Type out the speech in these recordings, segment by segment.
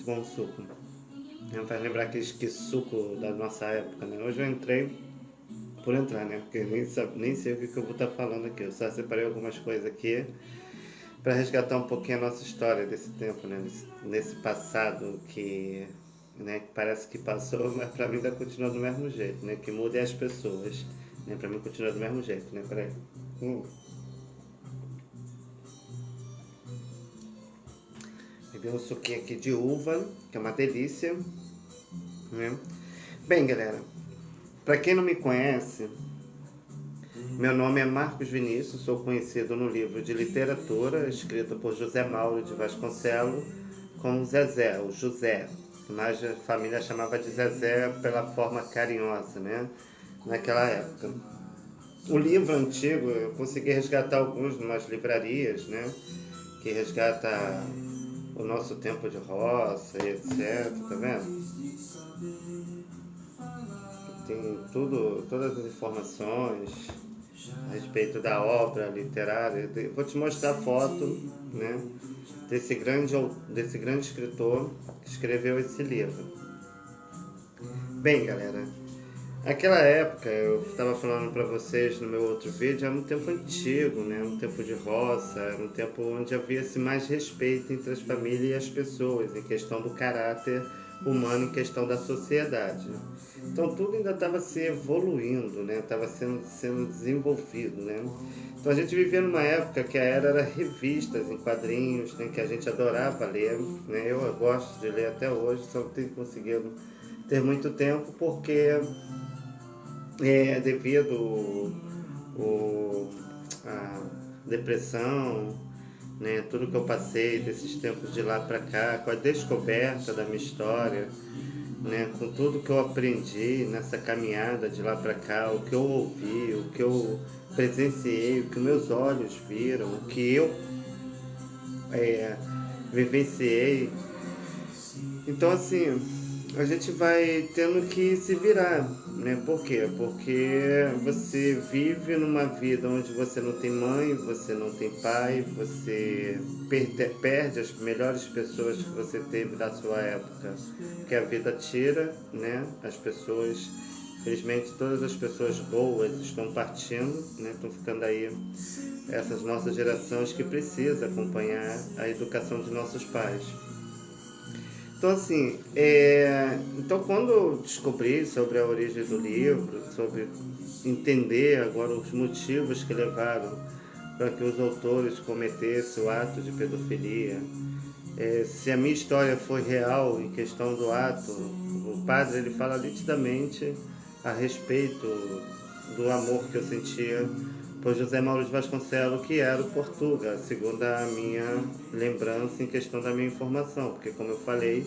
bom o suco. Faz lembrar aqueles que suco da nossa época, né? Hoje eu entrei por entrar, né? Porque nem sei o que eu vou estar falando aqui. Eu só separei algumas coisas aqui para resgatar um pouquinho a nossa história desse tempo, né? Nesse passado que, né, que parece que passou, mas para mim ainda continua do mesmo jeito, né? Que muda é as pessoas, né? Para mim continua do mesmo jeito, né? Peraí. Bebi um suquinho aqui de uva, que é uma delícia, né? Bem, galera, para quem não me conhece, meu nome é Marcos Vinícius, sou conhecido no livro de literatura escrito por José Mauro de Vasconcelos como Zezé, o José, mas a família chamava de Zezé pela forma carinhosa, né? Naquela época. O livro antigo, eu consegui resgatar alguns numas livrarias, né? Que resgata o nosso tempo de roça e etc, tá vendo? Tem todas as informações a respeito da obra literária. Vou te mostrar a foto, né, desse grande escritor que escreveu esse livro. Bem, galera, aquela época, eu estava falando para vocês no meu outro vídeo, era um tempo antigo, né? Um tempo de roça, era um tempo onde havia-se mais respeito entre as famílias e as pessoas, em questão do caráter humano, em questão da sociedade. Então tudo ainda estava se evoluindo, né? Estava sendo desenvolvido, né? Então a gente vivia numa época que a era revistas em quadrinhos, né? Que a gente adorava ler, né? Eu gosto de ler até hoje, só não tenho conseguido ter muito tempo porque devido à depressão, né, tudo que eu passei desses tempos de lá para cá, com a descoberta da minha história, né, com tudo que eu aprendi nessa caminhada de lá para cá, o que eu ouvi, o que eu presenciei, o que meus olhos viram, o que eu vivenciei. Então, assim, a gente vai tendo que se virar, né? Por quê? Porque você vive numa vida onde você não tem mãe, você não tem pai, você perde as melhores pessoas que você teve da sua época, que a vida tira, né? As pessoas, infelizmente, todas as pessoas boas estão partindo, né? Estão ficando aí essas nossas gerações que precisam acompanhar a educação de nossos pais. Então, assim, então quando eu descobri sobre a origem do livro, sobre entender agora os motivos que levaram para que os autores cometessem o ato de pedofilia, se a minha história foi real em questão do ato, o padre ele fala nitidamente a respeito do amor que eu sentia por José Mauro de Vasconcelos, que era o Portuga, segundo a minha lembrança em questão da minha informação, porque como eu falei,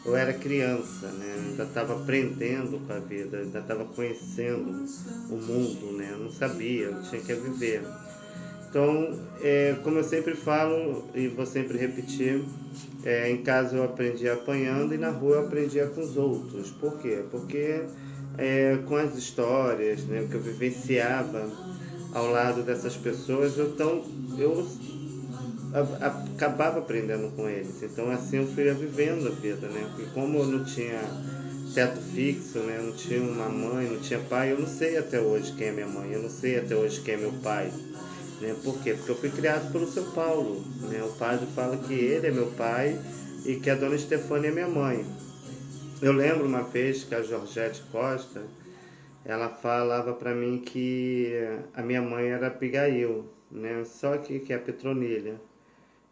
eu era criança, né? Ainda estava aprendendo com a vida, ainda estava conhecendo o mundo, né? Eu não sabia, eu tinha que viver. Então, como eu sempre falo e vou sempre repetir, em casa eu aprendi apanhando e na rua eu aprendia com os outros. Por quê? Porque com as histórias, né, o que eu vivenciava ao lado dessas pessoas, eu acabava aprendendo com eles. Então assim eu fui vivendo a vida, né? Porque como eu não tinha teto fixo, né? Não tinha uma mãe, não tinha pai, eu não sei até hoje quem é minha mãe, eu não sei até hoje quem é meu pai. Né? Por quê? Porque eu fui criado pelo seu Paulo. Né? O padre fala que ele é meu pai e que a dona Estefânia é minha mãe. Eu lembro uma vez que a Georgette Costa, ela falava para mim que a minha mãe era Abigail, né? Só que é a Petronilha.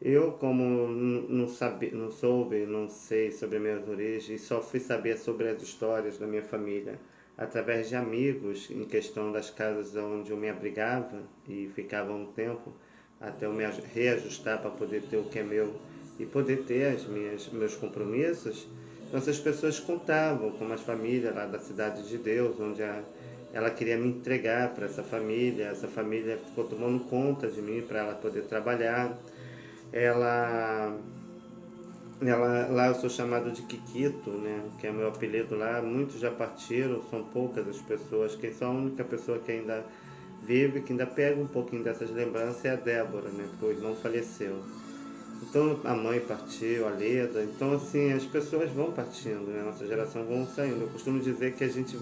Eu, como não soube, não sei sobre minhas origens, só fui saber sobre as histórias da minha família através de amigos, em questão das casas onde eu me abrigava e ficava um tempo, até eu me reajustar para poder ter o que é meu e poder ter meus compromissos. Então essas pessoas contavam como as famílias lá da Cidade de Deus, onde ela queria me entregar para essa família ficou tomando conta de mim para ela poder trabalhar. ela, lá eu sou chamado de Kikito, né, que é meu apelido lá. Muitos já partiram, são poucas as pessoas. Quem são a única pessoa que ainda vive, que ainda pega um pouquinho dessas lembranças é a Débora, né, porque o irmão faleceu. Então a mãe partiu, a Leda, então assim, as pessoas vão partindo, né? Nossa geração vão saindo. Eu costumo dizer que a gente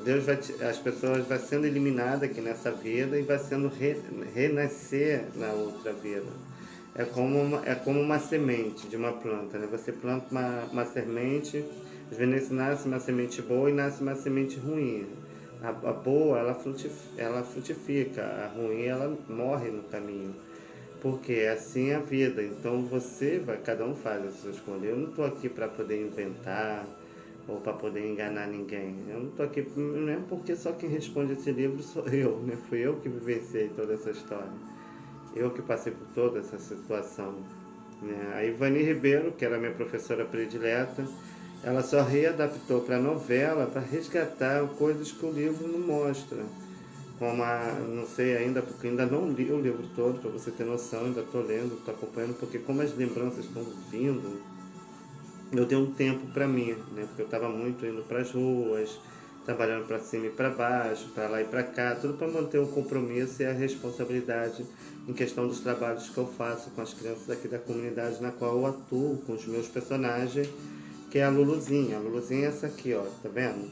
Deus as pessoas vai sendo eliminada aqui nessa vida e vai sendo renascer na outra vida. É como uma semente de uma planta, né? Você planta uma semente, às vezes nasce uma semente boa e nasce uma semente ruim. A boa, ela frutifica, a ruim, ela morre no caminho. Porque assim é a vida. Então cada um faz a sua escolha. Eu não estou aqui para poder inventar ou para poder enganar ninguém. Eu não estou aqui, não é porque só quem responde esse livro sou eu, né? Fui eu que vivenciei toda essa história. Eu que passei por toda essa situação. Né? A Ivani Ribeiro, que era minha professora predileta, ela só readaptou para a novela para resgatar coisas que o livro não mostra. Não sei ainda, porque ainda não li o livro todo, para você ter noção, ainda estou lendo, estou acompanhando, porque como as lembranças estão vindo, eu dei um tempo para mim, né? Porque eu estava muito indo para as ruas, trabalhando para cima e para baixo, para lá e para cá, tudo para manter o compromisso e a responsabilidade em questão dos trabalhos que eu faço com as crianças aqui da comunidade na qual eu atuo, com os meus personagens, que é a Luluzinha. A Luluzinha é essa aqui, ó, tá vendo?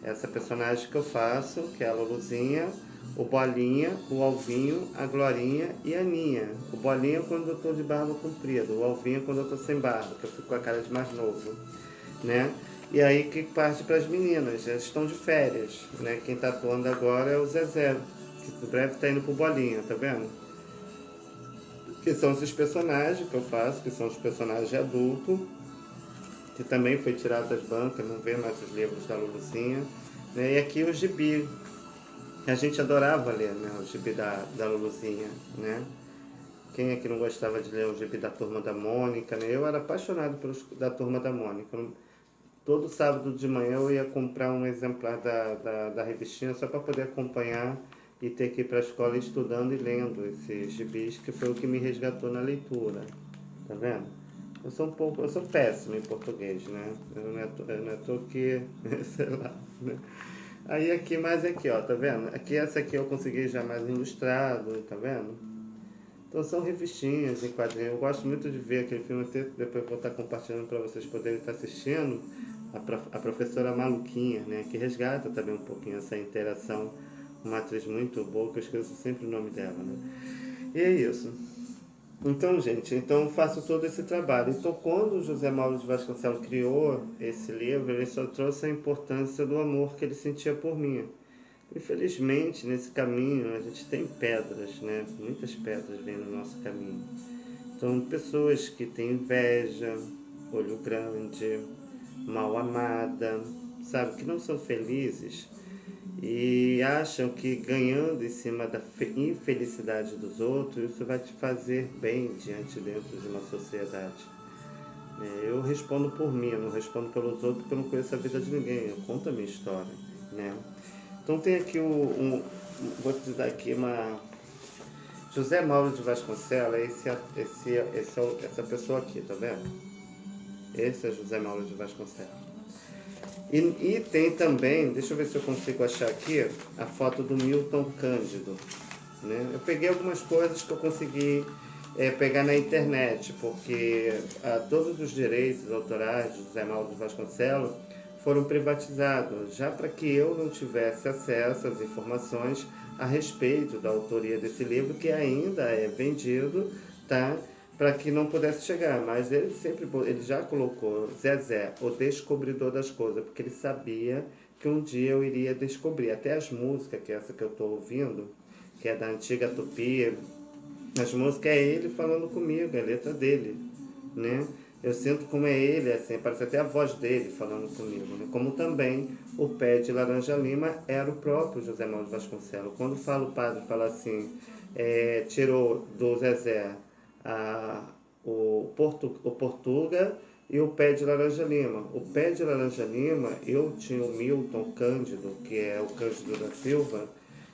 Essa personagem que eu faço, que é a Luluzinha, o Bolinha, o Alvinho, a Glorinha e a Aninha. O Bolinha é quando eu tô de barba comprida, o Alvinho é quando eu tô sem barba, que eu fico com a cara de mais novo, né? E aí que parte para as meninas, elas estão de férias, né? Quem tá atuando agora é o Zezé, que em breve tá indo pro Bolinha, tá vendo? Que são esses personagens que eu faço, que são os personagens adultos, que também foi tirado das bancas, não vê mais os livros da Luluzinha, né? E aqui o gibi, a gente adorava ler, né? O gibi da Luluzinha, né? Quem é que não gostava de ler o gibi da Turma da Mônica, né? Eu era apaixonado da Turma da Mônica. Todo sábado de manhã eu ia comprar um exemplar da revistinha só para poder acompanhar e ter que ir para a escola estudando e lendo esses gibis, que foi o que me resgatou na leitura. Tá vendo? Eu sou péssimo em português, né? Eu não é tô que, sei lá, né? Aí aqui, mais aqui, ó, tá vendo? Aqui, essa aqui eu consegui já mais ilustrado, tá vendo? Então são revistinhas em quadrinhos. Eu gosto muito de ver aquele filme, depois vou estar compartilhando para vocês poderem estar assistindo. A professora Maluquinha, né? Que resgata também um pouquinho essa interação. Uma atriz muito boa, que eu esqueço sempre o nome dela, né? E é isso. Então, gente, então faço todo esse trabalho. Então, quando o José Mauro de Vasconcelos criou esse livro, ele só trouxe a importância do amor que ele sentia por mim. Infelizmente, nesse caminho, a gente tem pedras, né? Muitas pedras vêm no nosso caminho. Então, pessoas que têm inveja, olho grande, mal amada, sabe? Que não são felizes e acham que ganhando em cima da infelicidade dos outros, isso vai te fazer bem dentro de uma sociedade. Eu respondo por mim, eu não respondo pelos outros, porque eu não conheço a vida de ninguém, eu conto a minha história, né? Então tem aqui vou te dar aqui José Mauro de Vasconcelos, essa pessoa aqui, tá vendo? Esse é José Mauro de Vasconcelos. E tem também, deixa eu ver se eu consigo achar aqui, a foto do Milton Cândido, né? Eu peguei algumas coisas que eu consegui pegar na internet, porque todos os direitos autorais de José Mauro de Vasconcelos foram privatizados, já para que eu não tivesse acesso às informações a respeito da autoria desse livro, que ainda é vendido, tá? Para que não pudesse chegar, mas ele já colocou Zezé, o descobridor das coisas, porque ele sabia que um dia eu iria descobrir. Até as músicas, que é essa que eu estou ouvindo, que é da antiga Tupi, as músicas é ele falando comigo, é a letra dele, né? Eu sinto como é ele, assim, parece até a voz dele falando comigo, né? Como também o pé de laranja lima era o próprio José Mauro de Vasconcelos. Quando o padre fala assim, tirou do Zezé o Portuga e o pé de laranja lima. O pé de laranja lima, eu tinha o Milton Cândido, que é o Cândido da Silva,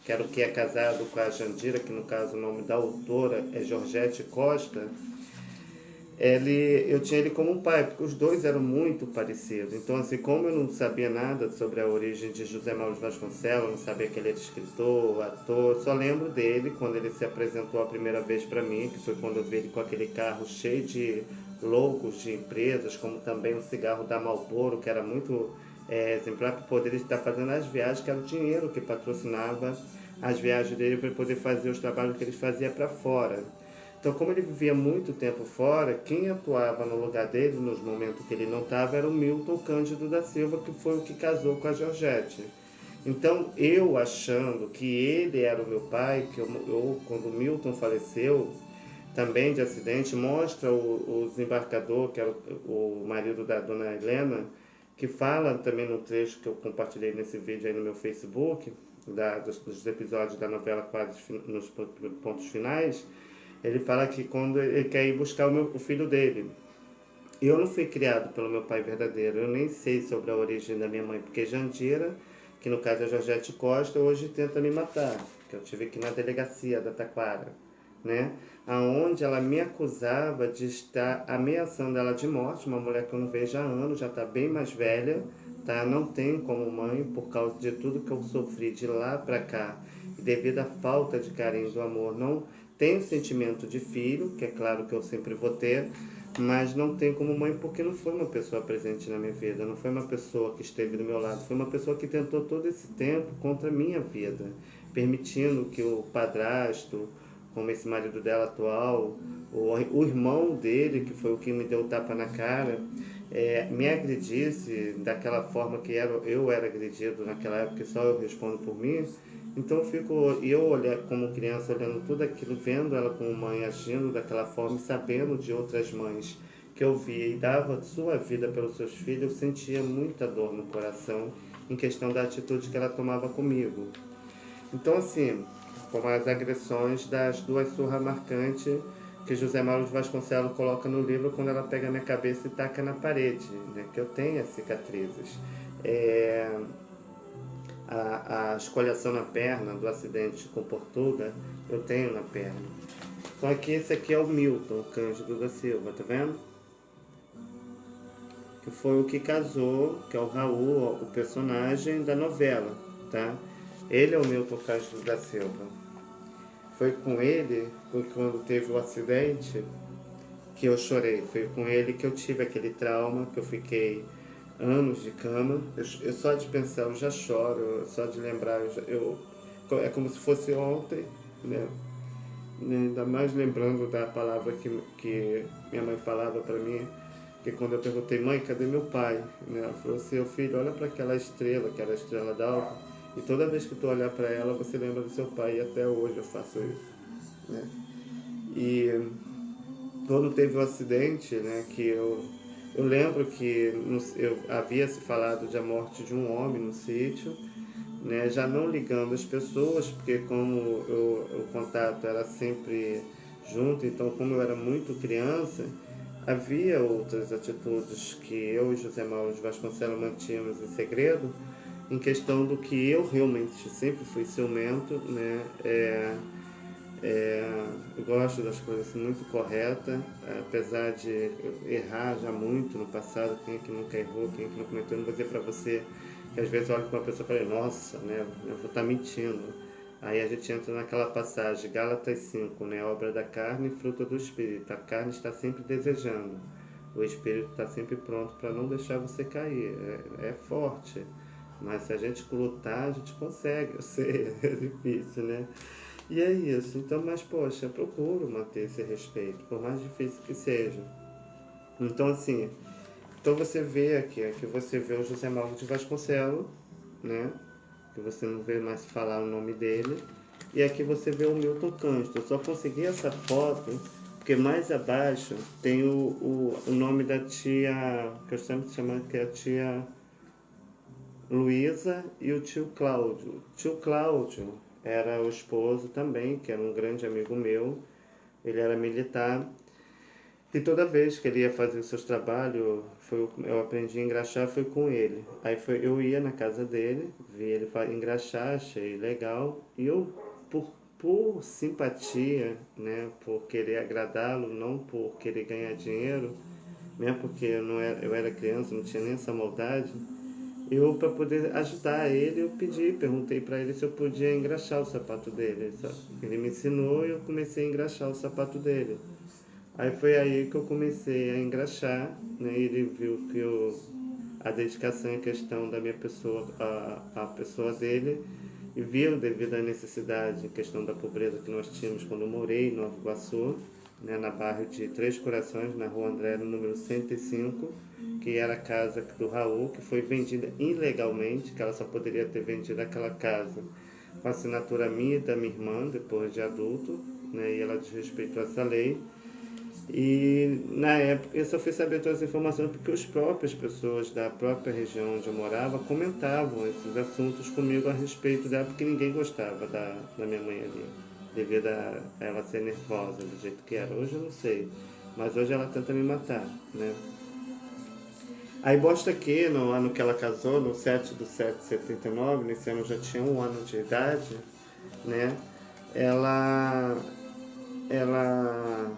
que era o que é casado com a Jandira, que no caso o nome da autora é Georgette Costa. eu tinha ele como um pai, porque os dois eram muito parecidos. Então, assim, como eu não sabia nada sobre a origem de José Mauro de Vasconcelos, não sabia que ele era escritor, ator, só lembro dele quando ele se apresentou a primeira vez para mim, que foi quando eu vi ele com aquele carro cheio de logos de empresas, como também um cigarro da Marlboro, que era muito exemplar, para poder estar fazendo as viagens, que era o dinheiro que patrocinava as viagens dele para poder fazer os trabalhos que ele fazia para fora. Então, como ele vivia muito tempo fora, quem atuava no lugar dele, nos momentos que ele não estava, era o Milton Cândido da Silva, que foi o que casou com a Georgette. Então, eu achando que ele era o meu pai, que quando o Milton faleceu, também de acidente, mostra o desembarcador, que era o marido da dona Helena, que fala também no trecho que eu compartilhei nesse vídeo aí no meu Facebook, dos episódios da novela quase nos pontos finais. Ele fala que quando ele quer ir buscar o filho dele. Eu não fui criado pelo meu pai verdadeiro, eu nem sei sobre a origem da minha mãe, porque Jandira, que no caso é Georgette Costa, hoje tenta me matar, que eu tive que ir na delegacia da Taquara, né? Aonde ela me acusava de estar ameaçando ela de morte, uma mulher que eu não vejo há anos, já está bem mais velha, tá? Não tenho como mãe, por causa de tudo que eu sofri de lá para cá, e devido à falta de carinho do amor, não tenho sentimento de filho, que é claro que eu sempre vou ter, mas não tenho como mãe porque não foi uma pessoa presente na minha vida, não foi uma pessoa que esteve do meu lado, foi uma pessoa que tentou todo esse tempo contra a minha vida, permitindo que o padrasto, como esse marido dela atual, o irmão dele, que foi o que me deu o tapa na cara, me agredisse daquela forma que eu era agredido naquela época, só eu respondo por mim. Então como criança, olhando tudo aquilo, vendo ela como mãe agindo daquela forma e sabendo de outras mães que eu via e dava sua vida pelos seus filhos, eu sentia muita dor no coração em questão da atitude que ela tomava comigo. Então, assim, como as agressões das duas surras marcantes que José Mauro de Vasconcelos coloca no livro quando ela pega a minha cabeça e taca na parede, né? Que eu tenho as cicatrizes. A escoliação na perna do acidente com Portuga, eu tenho na perna. Então aqui, esse aqui é o Milton Cândido da Silva, tá vendo? Que foi o que casou, que é o Raul, o personagem da novela, tá? Ele é o Milton Cândido da Silva. Foi com ele, quando teve o acidente, que eu chorei. Foi com ele que eu tive aquele trauma, que eu fiquei anos de cama. Eu só de pensar eu já choro, só de lembrar é como se fosse ontem, né? Ainda mais lembrando da palavra que minha mãe falava para mim, que quando eu perguntei, mãe, cadê meu pai? Né? Ela falou assim, filho, olha para aquela estrela d'alva, e toda vez que tu olhar para ela, você lembra do seu pai, e até hoje eu faço isso, né? E quando teve o acidente, né, eu lembro que havia se falado de a morte de um homem no sítio, né, já não ligando as pessoas, porque como o contato era sempre junto, então como eu era muito criança, havia outras atitudes que eu e José Mauro de Vasconcelos mantínhamos em segredo, em questão do que eu realmente sempre fui ciumento, né, eu gosto das coisas muito corretas, apesar de errar já muito no passado. Quem é que nunca errou, quem é que não cometeu? Eu não vou dizer para você que às vezes eu olho para uma pessoa e falo, nossa, né, eu vou estar mentindo. Aí a gente entra naquela passagem, Gálatas 5, né, obra da carne e fruto do Espírito. A carne está sempre desejando, o Espírito está sempre pronto para não deixar você cair. É forte, mas se a gente lutar, a gente consegue. Eu sei, é difícil, né? E é isso, então, mas poxa, eu procuro manter esse respeito, por mais difícil que seja. Então, assim, então você vê aqui você vê o José Mauro de Vasconcelos, né? Que você não vê mais falar o nome dele. E aqui você vê o Milton Cândido. Eu só consegui essa foto porque mais abaixo tem o nome da tia, que eu sempre chamo que é a tia Luísa, e o tio Cláudio. O tio Cláudio era o esposo também, que era um grande amigo meu. Ele era militar. E toda vez que ele ia fazer os seus trabalhos, eu aprendi a engraxar, foi com ele. Eu ia na casa dele, vi ele engraxar, achei legal. E eu, por por simpatia, né, por querer agradá-lo, não por querer ganhar dinheiro, mesmo porque eu era criança, não tinha nem essa maldade, eu, para poder ajudar ele, eu perguntei para ele se eu podia engraxar o sapato dele. Ele me ensinou e eu comecei a engraxar o sapato dele. Aí foi aí que eu comecei a engraxar, né? Ele viu que a dedicação em questão da minha pessoa, a pessoa dele, e viu devido à necessidade em questão da pobreza que nós tínhamos quando eu morei em Nova Iguaçu, né, na bairro de Três Corações, na Rua André, no número 105, que era a casa do Raul, que foi vendida ilegalmente, que ela só poderia ter vendido aquela casa com assinatura minha e da minha irmã, depois de adulto, né, e ela desrespeitou essa lei. E na época eu só fui saber todas as informações porque as próprias pessoas da própria região onde eu morava comentavam esses assuntos comigo a respeito dela, porque ninguém gostava da minha mãe ali, devido a ela ser nervosa do jeito que era. Hoje eu não sei, mas hoje ela tenta me matar, né? Aí bosta que no ano que ela casou, no 7/7/79, nesse ano eu já tinha 1 ano de idade, né? Ela, ela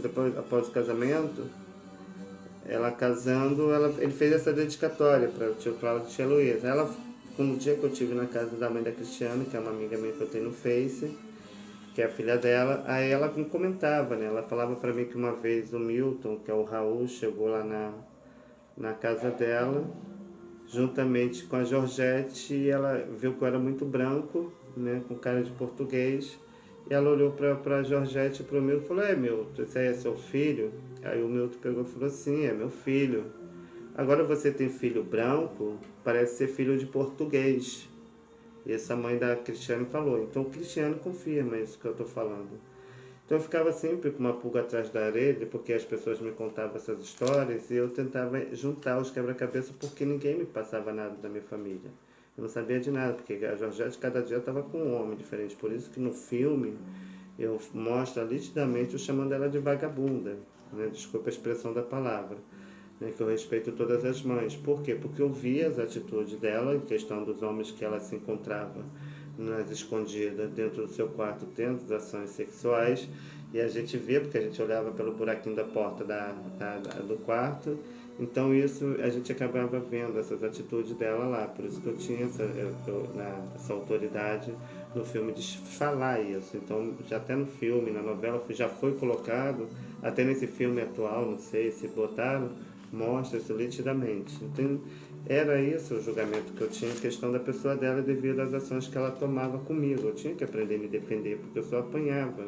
depois, após o casamento, ela casando, ele fez essa dedicatória para o tio Cláudio e tia Luísa. Ela, no dia que eu estive na casa da mãe da Cristiane, que é uma amiga minha que eu tenho no Face, que é a filha dela, aí ela me comentava, né? Ela falava para mim que uma vez o Milton, que é o Raul, chegou lá na casa dela, juntamente com a Georgette, e ela viu que eu era muito branco, né? Com cara de português. E ela olhou para a Georgette e para o Milton e falou: É, Milton, esse aí é seu filho? Aí o Milton pegou e falou: Sim, é meu filho. Agora você tem filho branco, parece ser filho de português. E essa mãe da Cristiane falou. Então o Cristiano confirma isso que eu estou falando. Então eu ficava sempre com uma pulga atrás da orelha, porque as pessoas me contavam essas histórias e eu tentava juntar os quebra-cabeças porque ninguém me passava nada da minha família. Eu não sabia de nada, porque a Georgette cada dia estava com um homem diferente. Por isso que no filme eu mostro nitidamente eu chamando ela de vagabunda, né? Desculpa a expressão da palavra, né? Que eu respeito todas as mães. Por quê? Porque eu via as atitudes dela em questão dos homens que ela se encontrava nas escondidas dentro do seu quarto tendo as ações sexuais, e a gente via porque a gente olhava pelo buraquinho da porta do quarto. Então isso a gente acabava vendo essas atitudes dela lá, por isso que eu tinha essa autoridade no filme de falar isso. Então já até no filme, na novela já foi colocado, até nesse filme atual, não sei se botaram, mostra isso nitidamente. Então, era isso o julgamento que eu tinha em questão da pessoa dela devido às ações que ela tomava comigo. Eu tinha que aprender a me defender porque eu só apanhava.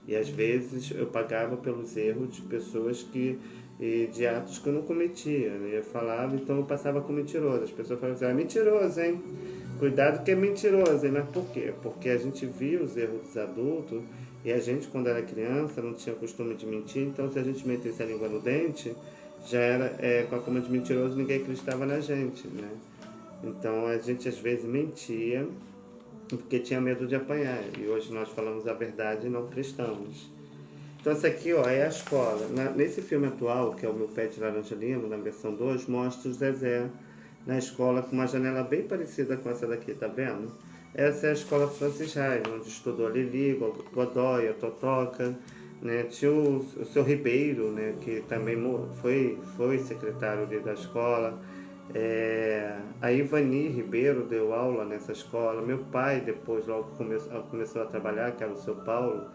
E às vezes eu pagava pelos erros de pessoas de atos que eu não cometia. Eu falava, então eu passava como mentiroso. As pessoas falavam assim: mentiroso, hein? Cuidado que é mentiroso, hein? Mas por quê? Porque a gente via os erros dos adultos e a gente, quando era criança, não tinha costume de mentir. Então, se a gente metesse a língua no dente, já era com a fama de mentiroso, ninguém acreditava na gente, né? Então a gente às vezes mentia porque tinha medo de apanhar. E hoje nós falamos a verdade e não prestamos. Então essa aqui, ó, é a escola. Nesse filme atual, que é o Meu Pé de Laranja Lima, na versão 2, mostra o Zezé na escola com uma janela bem parecida com essa daqui, tá vendo? Essa é a escola Francis Rai, onde estudou a Lili, Godoy, a Totoca, né? Tinha o seu Ribeiro, né? Que também foi secretário ali da escola. A Ivani Ribeiro deu aula nessa escola. Meu pai, depois, logo começou a trabalhar, que era o seu Paulo,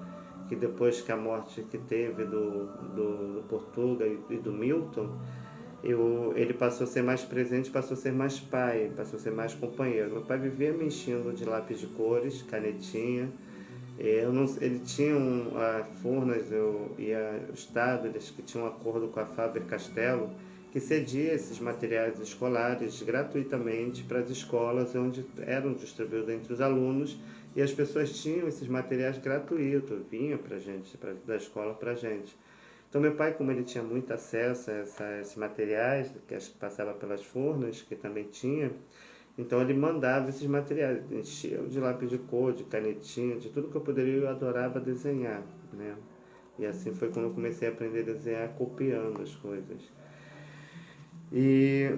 que depois que a morte que teve do Portuga e do Milton, ele passou a ser mais presente, passou a ser mais pai, passou a ser mais companheiro. Meu pai vivia me enchendo de lápis de cores, canetinha. Ele tinha Furnas e o Estado, eles que tinham um acordo com a Faber-Castell, que cedia esses materiais escolares gratuitamente para as escolas onde eram distribuídos entre os alunos, e as pessoas tinham esses materiais gratuitos, vinha para gente, da escola para gente. Então meu pai, como ele tinha muito acesso a esses materiais, que acho que passava pelas Furnas, que também tinha, então ele mandava esses materiais, enchia de lápis de cor, de canetinha, de tudo que eu poderia, eu adorava desenhar, né? E assim foi quando eu comecei a aprender a desenhar copiando as coisas. E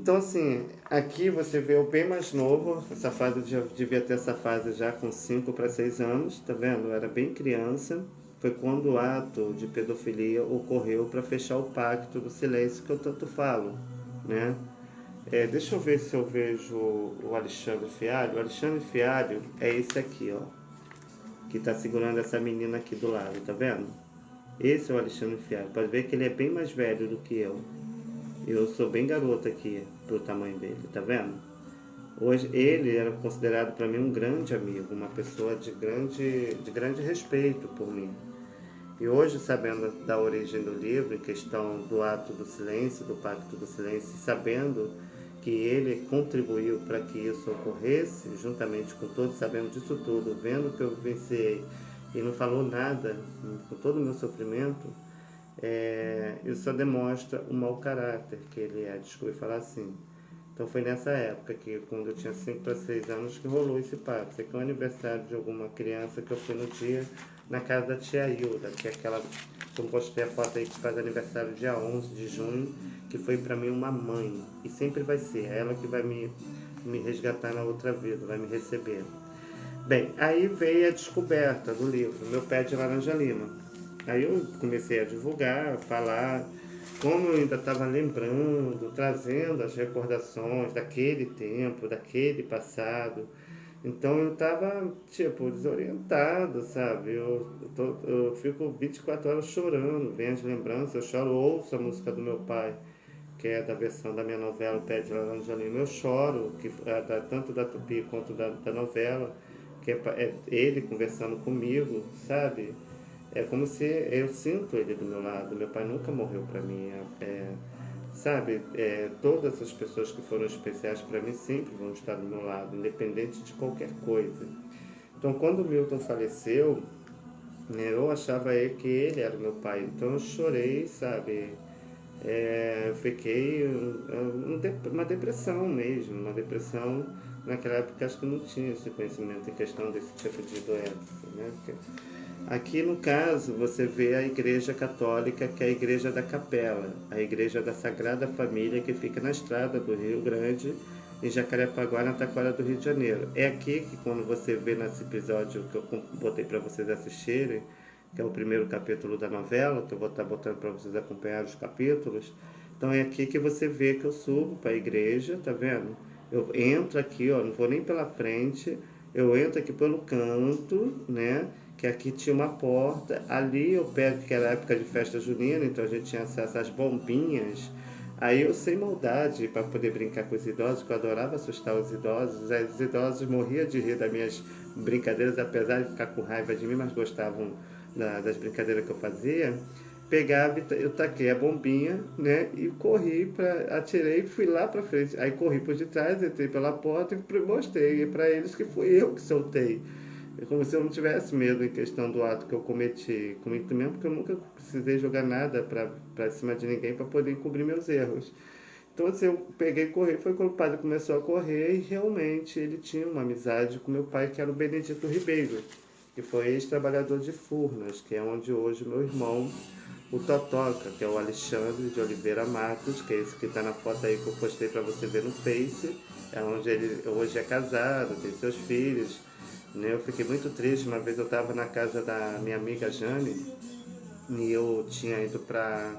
Então, assim, aqui você vê o bem mais novo, essa fase, já devia ter essa fase já com 5 para 6 anos, tá vendo? Eu era bem criança. Foi quando o ato de pedofilia ocorreu para fechar o pacto do silêncio que eu tanto falo, né? Deixa eu ver se eu vejo o Alexandre Fialho. O Alexandre Fialho é esse aqui, ó, que tá segurando essa menina aqui do lado, tá vendo? Esse é o Alexandre Fialho. Pode ver que ele é bem mais velho do que eu. Eu sou bem garoto aqui pro tamanho dele, tá vendo? Hoje ele era considerado para mim um grande amigo, uma pessoa de grande respeito por mim. E hoje, sabendo da origem do livro, em questão do ato do silêncio, do pacto do silêncio, sabendo que ele contribuiu para que isso ocorresse, juntamente com todos, sabendo disso tudo, vendo que eu vivenciei e não falou nada, com todo o meu sofrimento, isso só demonstra o mau caráter que ele é, desculpe falar assim. Então foi nessa época que, quando eu tinha 5 para 6 anos, que rolou esse papo. Isso aqui é o aniversário de alguma criança que eu fui no dia na casa da tia Hilda, que é aquela que eu postei a foto aí, que faz aniversário dia 11 de junho, que foi para mim uma mãe. E sempre vai ser, é ela que vai me resgatar na outra vida, vai me receber. Bem, aí veio a descoberta do livro, Meu Pé de Laranja Lima. Aí eu comecei a divulgar, a falar, como eu ainda estava lembrando, trazendo as recordações daquele tempo, daquele passado. Então eu estava, tipo, desorientado, sabe? Eu fico 24 horas chorando, vem as lembranças, eu choro, ouço a música do meu pai, que é da versão da minha novela, O Pé de Laranja Lima. Eu choro, tanto da Tupi quanto da novela, que é ele conversando comigo, sabe? É como se eu sinto ele do meu lado. Meu pai nunca morreu para mim. Sabe, todas as pessoas que foram especiais para mim sempre vão estar do meu lado, independente de qualquer coisa. Então, quando o Milton faleceu, né, eu achava que ele era meu pai. Então, eu chorei, sabe? Eu fiquei uma depressão mesmo, uma depressão. Naquela época acho que não tinha esse conhecimento em questão desse tipo de doença, né? Aqui no caso você vê a Igreja Católica, que é a Igreja da Capela, a Igreja da Sagrada Família, que fica na estrada do Rio Grande, em Jacarepaguá, na Taquara do Rio de Janeiro. É aqui que, quando você vê nesse episódio que eu botei para vocês assistirem, que é o primeiro capítulo da novela, que eu vou estar botando para vocês acompanhar os capítulos, então é aqui que você vê que eu subo para a igreja, tá vendo? Eu entro aqui, ó, não vou nem pela frente, eu entro aqui pelo canto, né? Que aqui tinha uma porta, ali eu pego, que era época de festa junina, então a gente tinha acesso às bombinhas. Aí eu, sem maldade, para poder brincar com os idosos, que eu adorava assustar os idosos, aí os idosos morriam de rir das minhas brincadeiras, apesar de ficar com raiva de mim, mas gostavam das brincadeiras que eu fazia. Pegava, eu taquei a bombinha, né, e corri, atirei e fui lá para frente. Aí corri por detrás, entrei pela porta e mostrei para eles que fui eu que soltei. É como se eu não tivesse medo em questão do ato que eu cometi comigo mesmo, porque eu nunca precisei jogar nada para cima de ninguém para poder encobrir meus erros. Então, assim, eu peguei e corri, foi quando o padre começou a correr e realmente ele tinha uma amizade com meu pai, que era o Benedito Ribeiro, que foi ex-trabalhador de Furnas, que é onde hoje meu irmão, o Totoca, que é o Alexandre de Oliveira Matos, que é esse que está na foto aí que eu postei para você ver no Face, é onde ele hoje é casado, tem seus filhos, né? Eu fiquei muito triste, uma vez eu estava na casa da minha amiga Jane, e eu tinha ido para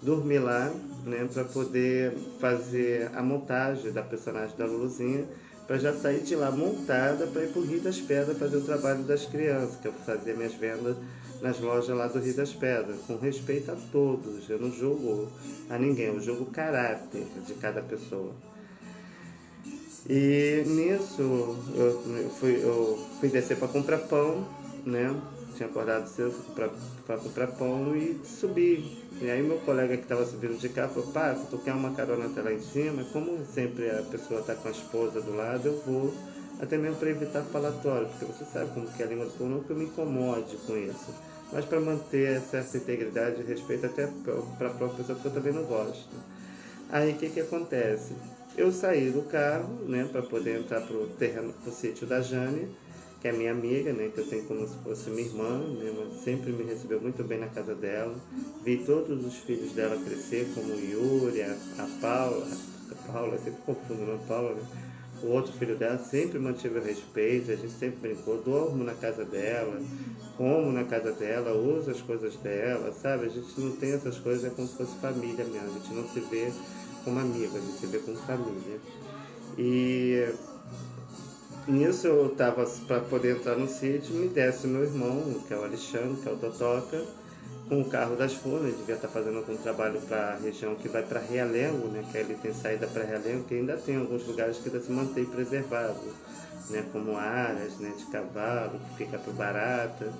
dormir lá, né, para poder fazer a montagem da personagem da Luluzinha, para já sair de lá montada para ir para o Rio das Pedras fazer o trabalho das crianças, que eu fazia minhas vendas nas lojas lá do Rio das Pedras, com respeito a todos. Eu não julgo a ninguém, eu julgo o caráter de cada pessoa. E nisso eu fui descer para comprar pão, né? Tinha acordado cedo para comprar pão e subi. E aí meu colega que estava subindo de carro falou: pá, tu quer uma carona até lá em cima? Como sempre a pessoa está com a esposa do lado, eu vou, até mesmo para evitar falatório, porque você sabe como que é a língua do povo, não que eu me incomode com isso, mas para manter certa integridade e respeito até para a própria pessoa, que eu também não gosto. Aí o que acontece? Eu saí do carro, né, para poder entrar pro sítio da Jane, que é minha amiga, né, que eu tenho como se fosse minha irmã, né, mas sempre me recebeu muito bem na casa dela. Vi todos os filhos dela crescer, como o Yuri, a Paula, Paula, sempre confundo Ana Paula, né? O outro filho dela, sempre mantive o respeito, a gente sempre brincou, dormo na casa dela, como na casa dela, uso as coisas dela, sabe? A gente não tem essas coisas, é como se fosse família mesmo, a gente não se vê como amigo, a gente se vê como família. E nisso eu estava para poder entrar no sítio, me desce meu irmão, que é o Alexandre, que é o Totoca, com o carro das Furnas, devia estar fazendo algum trabalho para a região que vai para Realengo, né, que ele tem saída para Realengo, que ainda tem alguns lugares que ainda se mantém preservado, né, como Aras, né, de cavalo, que fica para o Barata.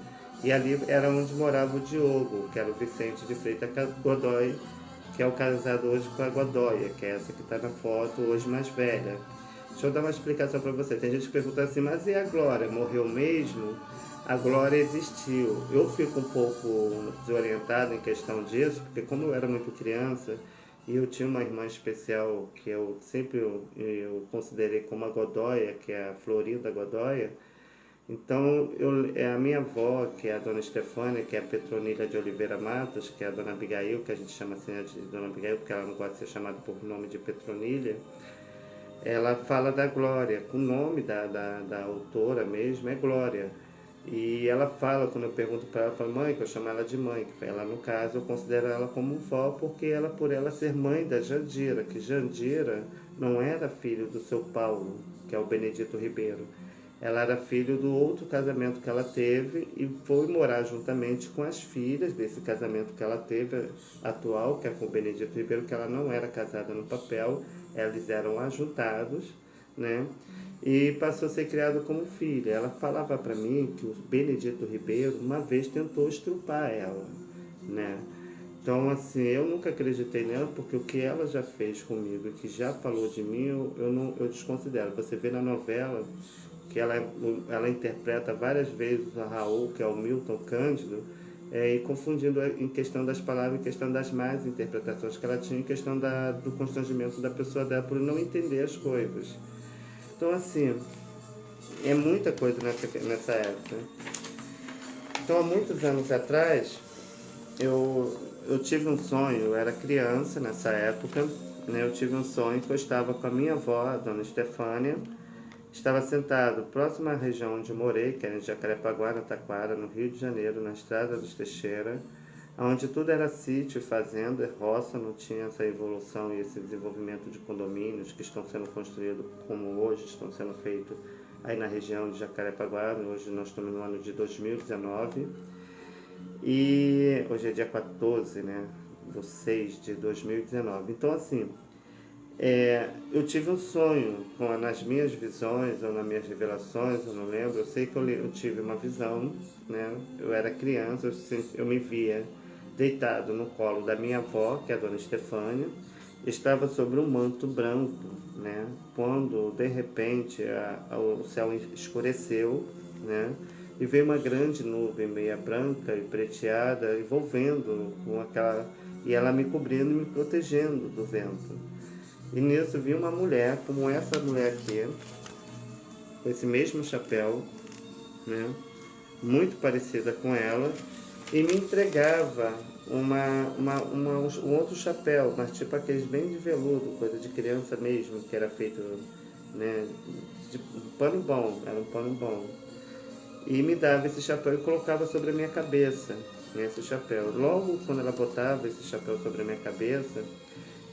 E ali era onde morava o Diogo, que era o Vicente de Freitas Godoy, que é o casado hoje com a Godoya, que é essa que está na foto, hoje mais velha. Deixa eu dar uma explicação para você. Tem gente que pergunta assim, mas e a Glória? Morreu mesmo? A Glória existiu. Eu fico um pouco desorientado em questão disso, porque como eu era muito criança e eu tinha uma irmã especial que eu sempre eu considerei como a Godoya, que é a Florinda Godoya, então é a minha avó, que é a dona Estefânia, que é a Petronila de Oliveira Matos, que é a dona Abigail, que a gente chama assim de dona Abigail, porque ela não gosta de ser chamada por nome de Petronila. Ela fala da Glória, com o nome da autora mesmo é Glória. E ela fala, quando eu pergunto para ela, fala, mãe, que eu chamo ela de mãe. Ela, no caso, eu considero ela como vó, porque ela, por ela ser mãe da Jandira, que Jandira não era filho do seu Paulo, que é o Benedito Ribeiro. Ela era filho do outro casamento que ela teve e foi morar juntamente com as filhas desse casamento que ela teve atual, que é com o Benedito Ribeiro, que ela não era casada no papel, eles eram ajuntados, né? E passou a ser criada como filha. Ela falava para mim que o Benedito Ribeiro uma vez tentou estrupar ela, né? Então, assim, eu nunca acreditei nela, porque o que ela já fez comigo, que já falou de mim, eu desconsidero. Você vê na novela que ela interpreta várias vezes a Raul, que é o Milton Cândido, e confundindo em questão das palavras, em questão das más interpretações que ela tinha, em questão do constrangimento da pessoa dela por não entender as coisas. Então, assim, é muita coisa nessa época. Então, há muitos anos atrás, eu tive um sonho, eu era criança nessa época, né, eu tive um sonho que eu estava com a minha avó, a dona Estefânia, estava sentado próximo à região onde eu morei, que era em Jacarepaguá, na Taquara, no Rio de Janeiro, na Estrada dos Teixeira, onde tudo era sítio, fazenda, roça, não tinha essa evolução e esse desenvolvimento de condomínios que estão sendo construídos como hoje estão sendo feitos aí na região de Jacarepaguá. Hoje nós estamos no ano de 2019 e hoje é dia 14, né, do 6 de 2019. Então, assim, eu tive um sonho, nas minhas visões ou nas minhas revelações, eu não lembro, eu sei que eu tive uma visão, né? Eu era criança, eu me via deitado no colo da minha avó, que é a dona Estefânia, estava sobre um manto branco, né? Quando de repente o céu escureceu, né? E veio uma grande nuvem meia branca e prateada, envolvendo com aquela, e ela me cobrindo e me protegendo do vento. E nisso vi uma mulher, como essa mulher aqui, com esse mesmo chapéu, né, muito parecida com ela, e me entregava um outro chapéu, mas tipo aqueles bem de veludo, coisa de criança mesmo, que era feito, né, de um pano bom, era um pano bom. E me dava esse chapéu e colocava sobre a minha cabeça, né, esse chapéu. Logo quando ela botava esse chapéu sobre a minha cabeça,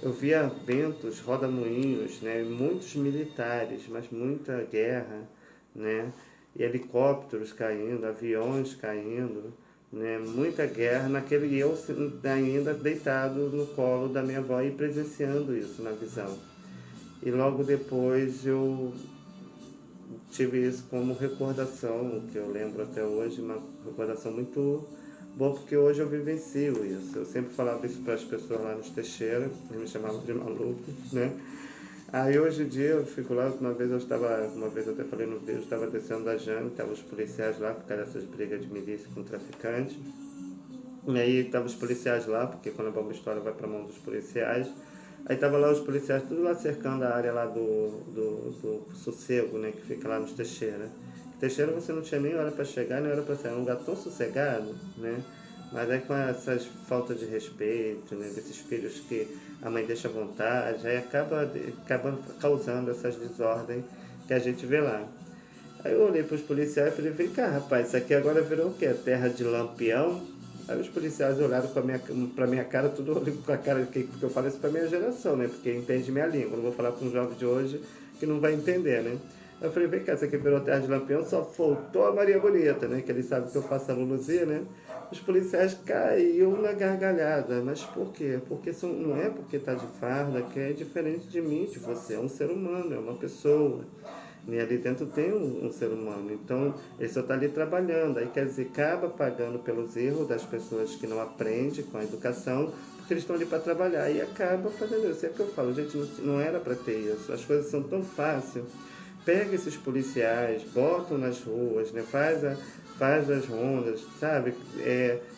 eu via ventos, rodamuinhos, né, muitos militares, mas muita guerra, né, e helicópteros caindo, aviões caindo, né, muita guerra e eu ainda deitado no colo da minha avó e presenciando isso na visão. E logo depois eu tive isso como recordação, que eu lembro até hoje, uma recordação muito bom, porque hoje eu vivencio isso. Eu sempre falava isso para as pessoas lá nos Teixeira, eles me chamavam de maluco, né? Aí hoje em dia eu fico lá, uma vez eu até falei no vídeo, eu estava descendo da Jane, estavam os policiais lá, por causa dessas brigas de milícia com traficantes. E aí estavam os policiais lá, porque quando a bomba estoura vai para a mão dos policiais. Aí tava lá os policiais, tudo lá cercando a área lá do sossego, né, que fica lá nos Teixeira. Teixeira você não tinha nem hora para chegar, nem hora para sair, é um lugar tão sossegado, né? Mas aí com essas faltas de respeito, né, desses filhos que a mãe deixa à vontade, aí acaba causando essas desordens que a gente vê lá. Aí eu olhei para os policiais e falei, vem cá, rapaz, isso aqui agora virou o quê? Terra de Lampião? Aí os policiais olharam pra minha cara, tudo olhando com a cara, porque eu falo isso pra minha geração, né? Porque entende minha língua. Não vou falar com um jovem de hoje que não vai entender, né? Aí eu falei, vem cá, isso aqui virou Terra de Lampião, só faltou a Maria Bonita, né? Que eles sabem que eu faço a Luluzia, né? Os policiais caíram na gargalhada. Mas por quê? Porque não é porque tá de farda que é diferente de mim, de você. É um ser humano, é uma pessoa. E ali dentro tem um ser humano, então ele só está ali trabalhando, aí quer dizer, acaba pagando pelos erros das pessoas que não aprendem com a educação, porque eles estão ali para trabalhar, e acaba fazendo isso. É o que eu falo, gente, não era para ter isso, as coisas são tão fáceis. Pega esses policiais, botam nas ruas, né? Faz as rondas, sabe?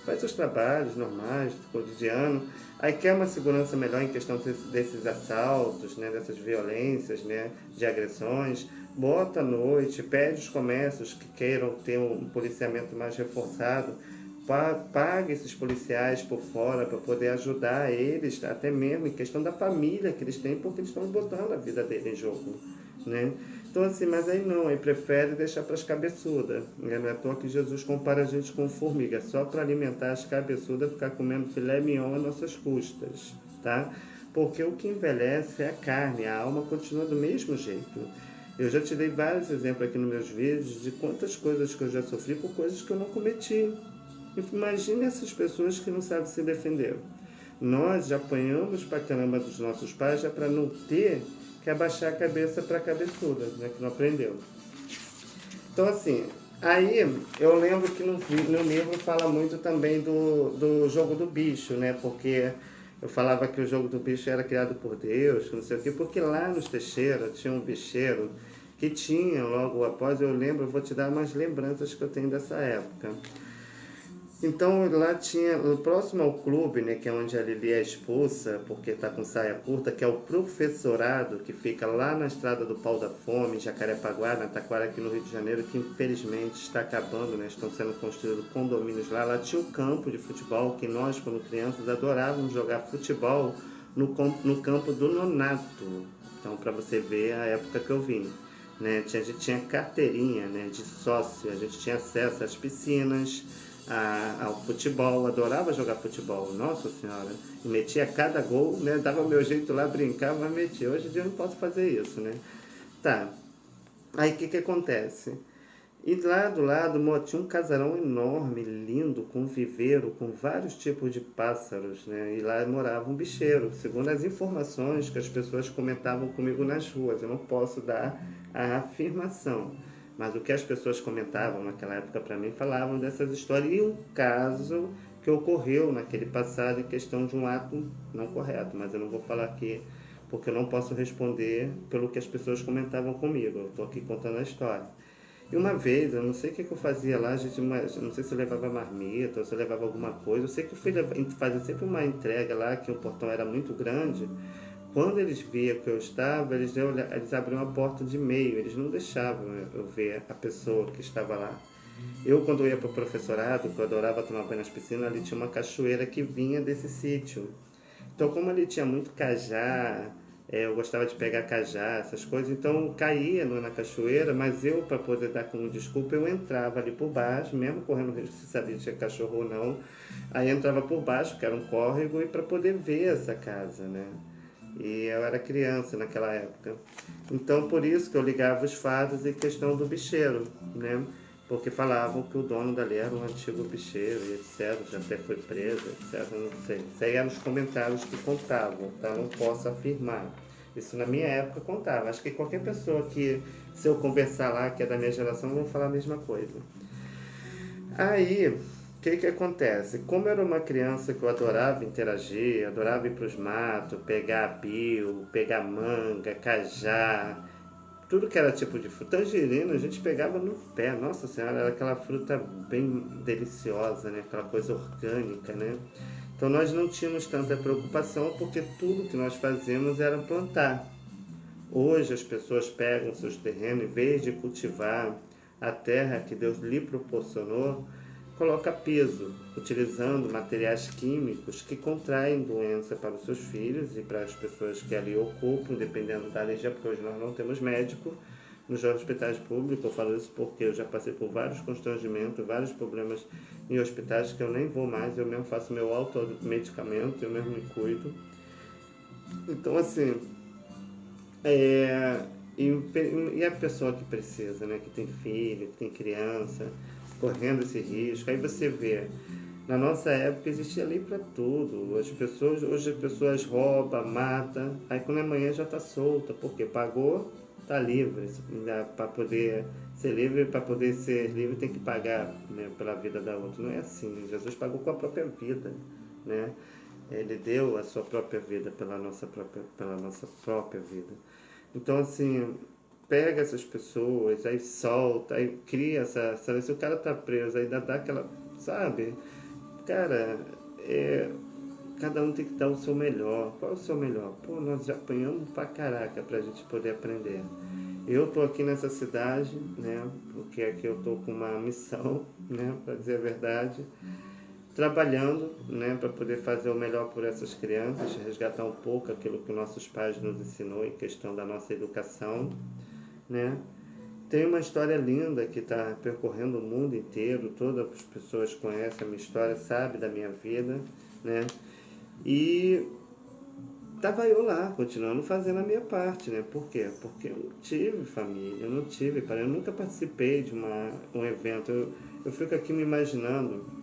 Faz os trabalhos normais, do cotidiano. Aí quer uma segurança melhor em questão desses assaltos, né? Dessas violências, né? De agressões. Bota à noite, pede os comércios que queiram ter um policiamento mais reforçado, paga esses policiais por fora para poder ajudar eles, até mesmo em questão da família que eles têm, porque eles estão botando a vida deles em jogo, né? Então assim, mas aí não, aí prefere deixar para as cabeçudas, né? Não é à toa que Jesus compara a gente com formiga, só para alimentar as cabeçudas, ficar comendo filé mignon às nossas custas, tá? Porque o que envelhece é a carne, a alma continua do mesmo jeito. Eu já te dei vários exemplos aqui nos meus vídeos de quantas coisas que eu já sofri por coisas que eu não cometi. Imagine essas pessoas que não sabem se defender. Nós já apanhamos pra caramba dos nossos pais já para não ter que abaixar a cabeça para a cabeçuda, né, que não aprendeu. Então assim, aí eu lembro que no livro fala muito também do jogo do bicho, né, porque eu falava que o jogo do bicho era criado por Deus, não sei o quê, porque lá nos Teixeira tinha um bicheiro que tinha, logo após, eu lembro, eu vou te dar umas lembranças que eu tenho dessa época. Então lá tinha, próximo ao clube, né, que é onde a Lili é expulsa, porque está com saia curta, que é o professorado, que fica lá na estrada do Pau da Fome, Jacarepaguá, na Taquara, aqui no Rio de Janeiro, que infelizmente está acabando, né, estão sendo construídos condomínios lá. Lá tinha um campo de futebol, que nós, quando crianças, adorávamos jogar futebol no campo do Nonato. Então, para você ver a época que eu vim. Né, a gente tinha carteirinha, né, de sócio, a gente tinha acesso às piscinas, ao futebol, adorava jogar futebol, nossa senhora, e metia cada gol, né, dava o meu jeito lá, brincava, mas metia. Hoje em dia eu não posso fazer isso, né? Tá, aí o que acontece? E lá do lado tinha um casarão enorme, lindo, com viveiro, com vários tipos de pássaros, né? E lá morava um bicheiro, segundo as informações que as pessoas comentavam comigo nas ruas. Eu não posso dar a afirmação, mas o que as pessoas comentavam naquela época para mim, falavam dessas histórias. E um caso que ocorreu naquele passado em questão de um ato não correto, mas eu não vou falar aqui, porque eu não posso responder pelo que as pessoas comentavam comigo. Eu estou aqui contando a história. E uma vez, eu não sei o que eu fazia lá, gente, não sei se eu levava marmita ou se eu levava alguma coisa. Eu sei que eu fui fazer sempre uma entrega lá, que o portão era muito grande. Quando eles viam que eu estava, eles abriam a porta de meio, eles não deixavam eu ver a pessoa que estava lá. Eu, quando eu ia para o professorado, que eu adorava tomar banho nas piscinas, ali tinha uma cachoeira que vinha desse sítio. Então, como ali tinha muito cajá, eu gostava de pegar cajá, essas coisas, então eu caía na cachoeira, mas eu, para poder dar como desculpa, eu entrava ali por baixo, mesmo correndo risco se sabia se tinha cachorro ou não, aí entrava por baixo, que era um córrego, e para poder ver essa casa, né? E eu era criança naquela época. Então, por isso que eu ligava os fatos em questão do bicheiro, né? Porque falavam que o dono dali era um antigo bicheiro, e etc. Já até foi preso, etc. Não sei. Isso aí eram os comentários que contavam, tá? Não posso afirmar. Isso na minha época contava. Acho que qualquer pessoa que, se eu conversar lá, que é da minha geração, vão falar a mesma coisa. Aí, o que acontece? Como eu era uma criança que eu adorava interagir, adorava ir para os matos, pegar pio, pegar manga, cajá, tudo que era tipo de fruta, tangerina, a gente pegava no pé. Nossa senhora, era aquela fruta bem deliciosa, né? Aquela coisa orgânica, né? Então nós não tínhamos tanta preocupação, porque tudo que nós fazíamos era plantar. Hoje as pessoas pegam seus terrenos, em vez de cultivar a terra que Deus lhe proporcionou, coloca peso, utilizando materiais químicos que contraem doença para os seus filhos e para as pessoas que ali ocupam, dependendo da região, porque hoje nós não temos médico nos hospitais públicos. Eu falo isso porque eu já passei por vários constrangimentos, vários problemas em hospitais que eu nem vou mais, eu mesmo faço meu automedicamento, eu mesmo me cuido. Então, assim, e a pessoa que precisa, né, que tem filho, que tem criança, correndo esse risco, aí você vê, na nossa época existia lei para tudo. Hoje as pessoas roubam, matam, aí quando é amanhã já está solta, porque pagou, está livre. Para poder ser livre, para poder ser livre tem que pagar, né, pela vida da outra. Não é assim. Jesus pagou com a própria vida, né? Ele deu a sua própria vida pela nossa própria vida. Então, assim, pega essas pessoas, aí solta, aí cria se o cara tá preso, aí dá aquela, sabe? Cara, cada um tem que dar o seu melhor. Qual é o seu melhor? Pô, nós já apanhamos pra caraca pra gente poder aprender. Eu tô aqui nessa cidade, né? Porque aqui eu tô com uma missão, né? Pra dizer a verdade, trabalhando, né, para poder fazer o melhor por essas crianças, resgatar um pouco aquilo que nossos pais nos ensinou em questão da nossa educação, né? Tem uma história linda que está percorrendo o mundo inteiro, todas as pessoas conhecem a minha história, sabem da minha vida, né? E tava eu lá, continuando fazendo a minha parte, né? Por quê? Porque eu não tive família, eu não tive, eu nunca participei de um evento. Eu fico aqui me imaginando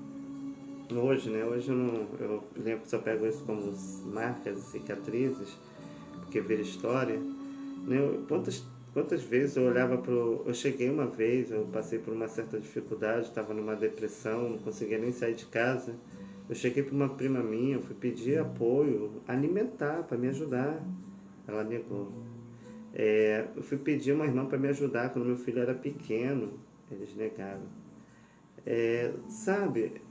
hoje, né? Hoje eu lembro que só pego isso como marcas e cicatrizes, porque ver história, né? Quantas vezes eu olhava eu cheguei uma vez, eu passei por uma certa dificuldade, estava numa depressão, não conseguia nem sair de casa. Eu cheguei para uma prima minha, eu fui pedir apoio alimentar para me ajudar. Ela negou. Eu fui pedir uma irmã para me ajudar quando meu filho era pequeno, eles negaram. Sabe,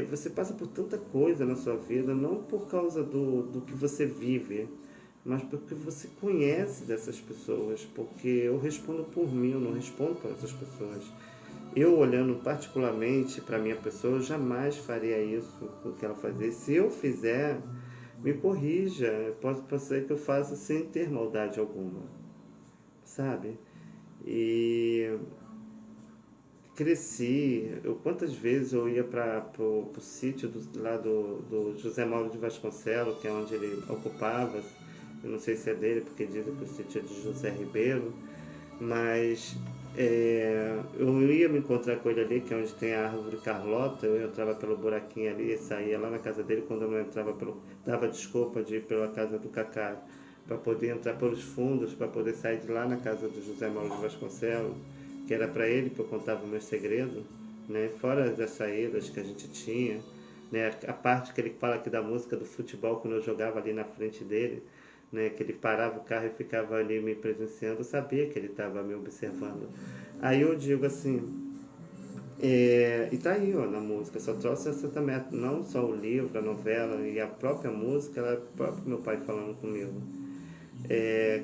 você passa por tanta coisa na sua vida, não por causa do que você vive, mas porque você conhece dessas pessoas, porque eu respondo por mim, eu não respondo por essas pessoas. Eu, olhando particularmente para a minha pessoa, eu jamais faria isso, o que ela fazia. Se eu fizer, me corrija, pode ser que eu faça sem ter maldade alguma, sabe? E cresci, quantas vezes eu ia para o sítio lá do José Mauro de Vasconcelos, que é onde ele ocupava, eu não sei se é dele, porque dizem que o sítio é de José Ribeiro, mas eu ia me encontrar com ele ali, que é onde tem a árvore Carlota. Eu entrava pelo buraquinho ali e saía lá na casa dele. Quando eu não entrava, dava desculpa de ir pela casa do Cacá, para poder entrar pelos fundos, para poder sair de lá na casa do José Mauro de Vasconcelos, que era para ele que eu contava o meu segredo, né? Fora das saídas que a gente tinha, né? A parte que ele fala aqui da música do futebol, quando eu jogava ali na frente dele, né? Que ele parava o carro e ficava ali me presenciando, eu sabia que ele estava me observando. Aí eu digo assim, e tá aí, ó, na música, só trouxe essa também, não só o livro, a novela e a própria música, ela é o próprio meu pai falando comigo.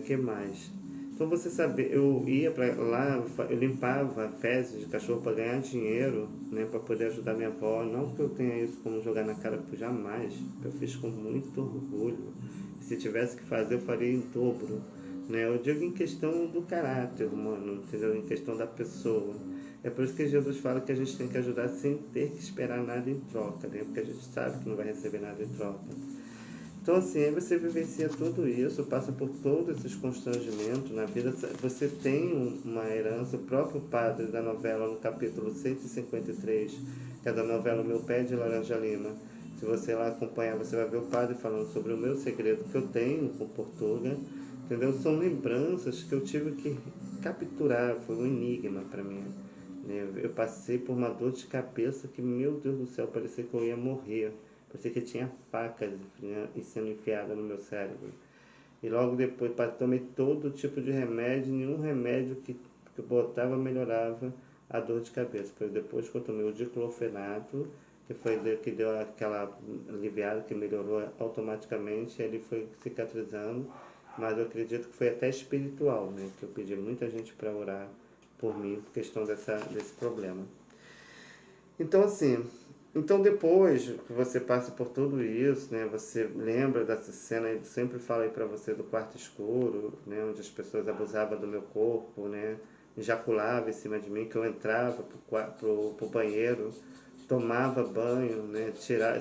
Que mais? Então você sabe, eu ia para lá, eu limpava fezes de cachorro para ganhar dinheiro, né, para poder ajudar minha avó. Não que eu tenha isso como jogar na cara, porque jamais. Eu fiz com muito orgulho. Se tivesse que fazer, eu faria em dobro, né? Eu digo em questão do caráter humano, entendeu? Em questão da pessoa. É por isso que Jesus fala que a gente tem que ajudar sem ter que esperar nada em troca, né? Porque a gente sabe que não vai receber nada em troca. Então, assim, aí você vivencia tudo isso, passa por todos esses constrangimentos na vida. Você tem uma herança, o próprio padre da novela, no capítulo 153, que é da novela Meu Pé de Laranja Lima. Se você lá acompanhar, você vai ver o padre falando sobre o meu segredo que eu tenho com Portuga, entendeu? São lembranças que eu tive que capturar, foi um enigma para mim. Eu passei por uma dor de cabeça que, meu Deus do céu, parecia que eu ia morrer. Parecia que tinha facas, né, sendo enfiadas no meu cérebro. E logo depois, tomei todo tipo de remédio, nenhum remédio que eu botava melhorava a dor de cabeça. Foi depois que eu tomei o diclofenaco, que foi que deu aquela aliviada, que melhorou automaticamente, ele foi cicatrizando. Mas eu acredito que foi até espiritual, né? Que eu pedi muita gente para orar por mim, por questão desse problema. Então, assim, então depois que você passa por tudo isso, né, você lembra dessa cena, eu sempre falei para você do quarto escuro, né, onde as pessoas abusavam do meu corpo, né, ejaculavam em cima de mim, que eu entrava pro banheiro, tomava banho, né,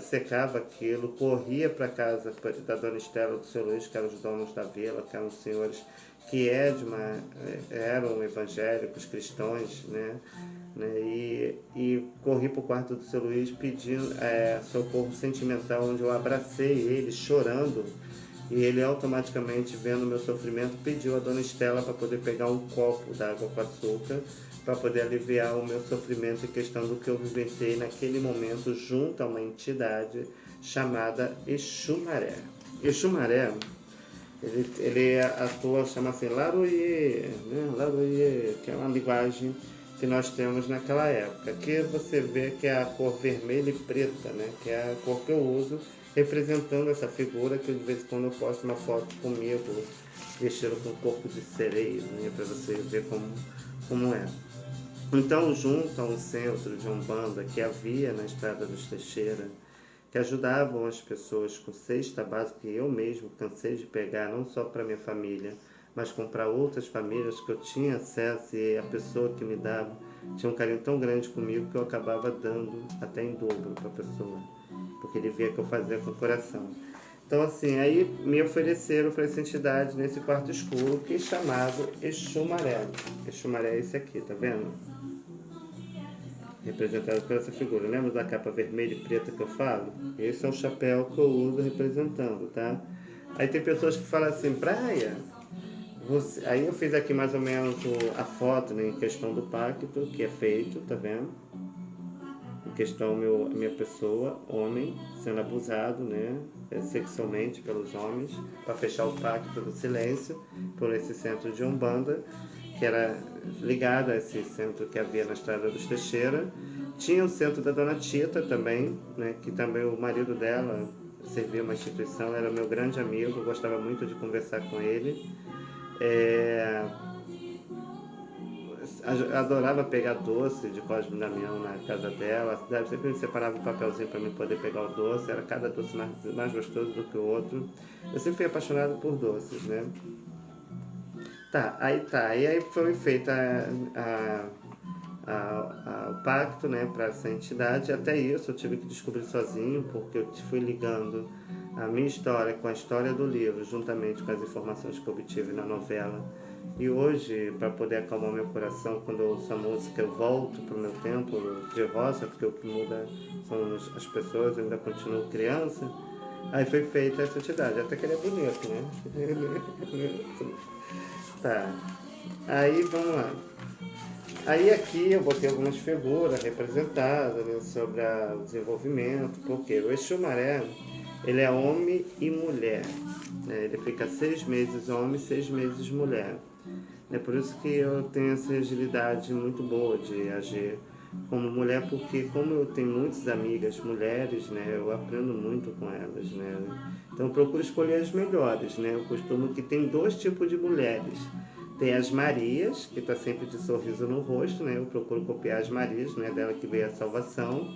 secava aquilo, corria para casa da dona Estela, do seu Luiz, que eram os donos da vila, que eram os senhores que eram evangélicos, cristãos, né, e corri para o quarto do seu Luiz pedindo socorro sentimental, onde eu abracei ele chorando, e ele automaticamente, vendo o meu sofrimento, pediu a dona Estela para poder pegar um copo d'água com açúcar para poder aliviar o meu sofrimento em questão do que eu vivenciei naquele momento junto a uma entidade chamada Exumaré. Exumaré, ele atua, chama assim, Laroye, né? Laroye, que é uma linguagem que nós temos naquela época. Aqui você vê que é a cor vermelha e preta, né? Que é a cor que eu uso, representando essa figura, que de vez em quando eu posto uma foto comigo, vestido com corpo de sereia, né? Para você ver como é. Então, junto a um centro de Umbanda que havia na Estrada dos Teixeira, que ajudavam as pessoas com cesta básica que eu mesmo cansei de pegar, não só para minha família, mas para outras famílias que eu tinha acesso, e a pessoa que me dava tinha um carinho tão grande comigo que eu acabava dando até em dobro para a pessoa, porque ele via que eu fazia com o coração. Então, assim, aí me ofereceram para essa entidade nesse quarto escuro, que é chamado Exumaré. Exumaré é esse aqui, tá vendo? Representado por essa figura. Lembra da capa vermelha e preta que eu falo? Esse é o chapéu que eu uso representando, tá? Aí tem pessoas que falam assim, Praia, aí eu fiz aqui mais ou menos a foto, né, em questão do pacto que é feito, tá vendo? Em questão minha pessoa, homem, sendo abusado, né, sexualmente pelos homens, para fechar o pacto do silêncio por esse centro de Umbanda, que era ligado a esse centro que havia na Estrada dos Teixeira. Tinha o centro da Dona Tita também, né, que também o marido dela servia uma instituição, era meu grande amigo, gostava muito de conversar com ele. Adorava pegar doce de Cosme Damião na casa dela, sempre me separava um papelzinho para mim poder pegar o doce, era cada doce mais gostoso do que o outro. Eu sempre fui apaixonado por doces, né? E aí foi feita o pacto, né, para essa entidade. Até isso eu tive que descobrir sozinho, porque eu fui ligando a minha história com a história do livro, juntamente com as informações que eu obtive na novela. E hoje, para poder acalmar meu coração, quando eu ouço a música, eu volto para o meu tempo de roça, porque o que muda são as pessoas, eu ainda continuo criança. Aí foi feita essa entidade, até que ele é bonito, né? Tá, aí vamos lá. Aí aqui eu botei algumas figuras representadas, né, sobre o desenvolvimento, porque o Exumaré, ele é homem e mulher, né? Ele fica 6 meses homem, 6 meses mulher. É por isso que eu tenho essa agilidade muito boa de agir como mulher, porque como eu tenho muitas amigas mulheres, né, eu aprendo muito com elas, né? Então eu procuro escolher as melhores, né? Eu costumo que tem 2 tipos de mulheres. Tem as Marias, que está sempre de sorriso no rosto, né? Eu procuro copiar as Marias, né? Dela que veio a salvação.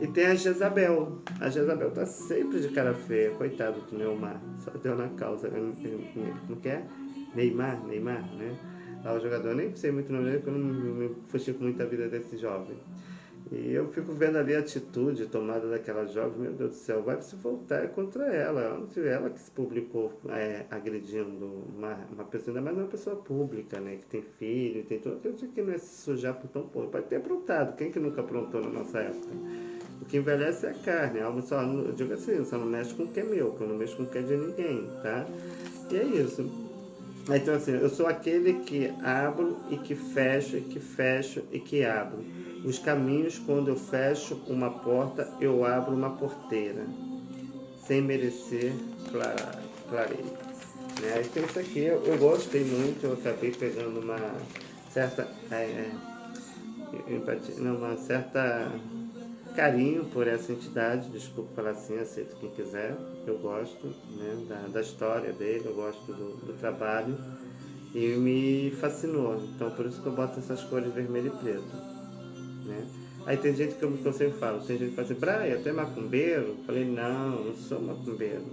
E tem a Jezabel. A Jezabel tá sempre de cara feia, coitado do Neymar. Só deu na causa. Não quer? Neymar, né? Lá o jogador, eu nem sei muito nome dele, porque eu não me fuxico muito a vida desse jovem. E eu fico vendo ali a atitude tomada daquela jovem, meu Deus do céu, vai se voltar contra ela. Não foi ela que se publicou agredindo uma pessoa, ainda mais uma pessoa pública, né? Que tem filho, tem tudo. Eu digo que não é se sujar por tão pouco. Pode ter aprontado, quem que nunca aprontou na nossa época? O que envelhece é a carne, eu digo assim, só não mexe com o que é meu, que eu não mexo com o que é de ninguém, tá? E é isso. Então assim, eu sou aquele que abro e que fecho, e que fecho e que abro. Os caminhos, quando eu fecho uma porta, eu abro uma porteira. Sem merecer, clarei. Né? Então isso aqui eu gostei muito, eu acabei pegando uma certa empatia, não, uma certa carinho por essa entidade, desculpa falar assim, aceito quem quiser, eu gosto, né, da história dele, eu gosto do trabalho e me fascinou, então por isso que eu boto essas cores vermelho e preto, né. Aí tem gente que eu sempre falo, tem gente que fala assim, Braia, tu é macumbeiro? Eu falei, não, não sou macumbeiro.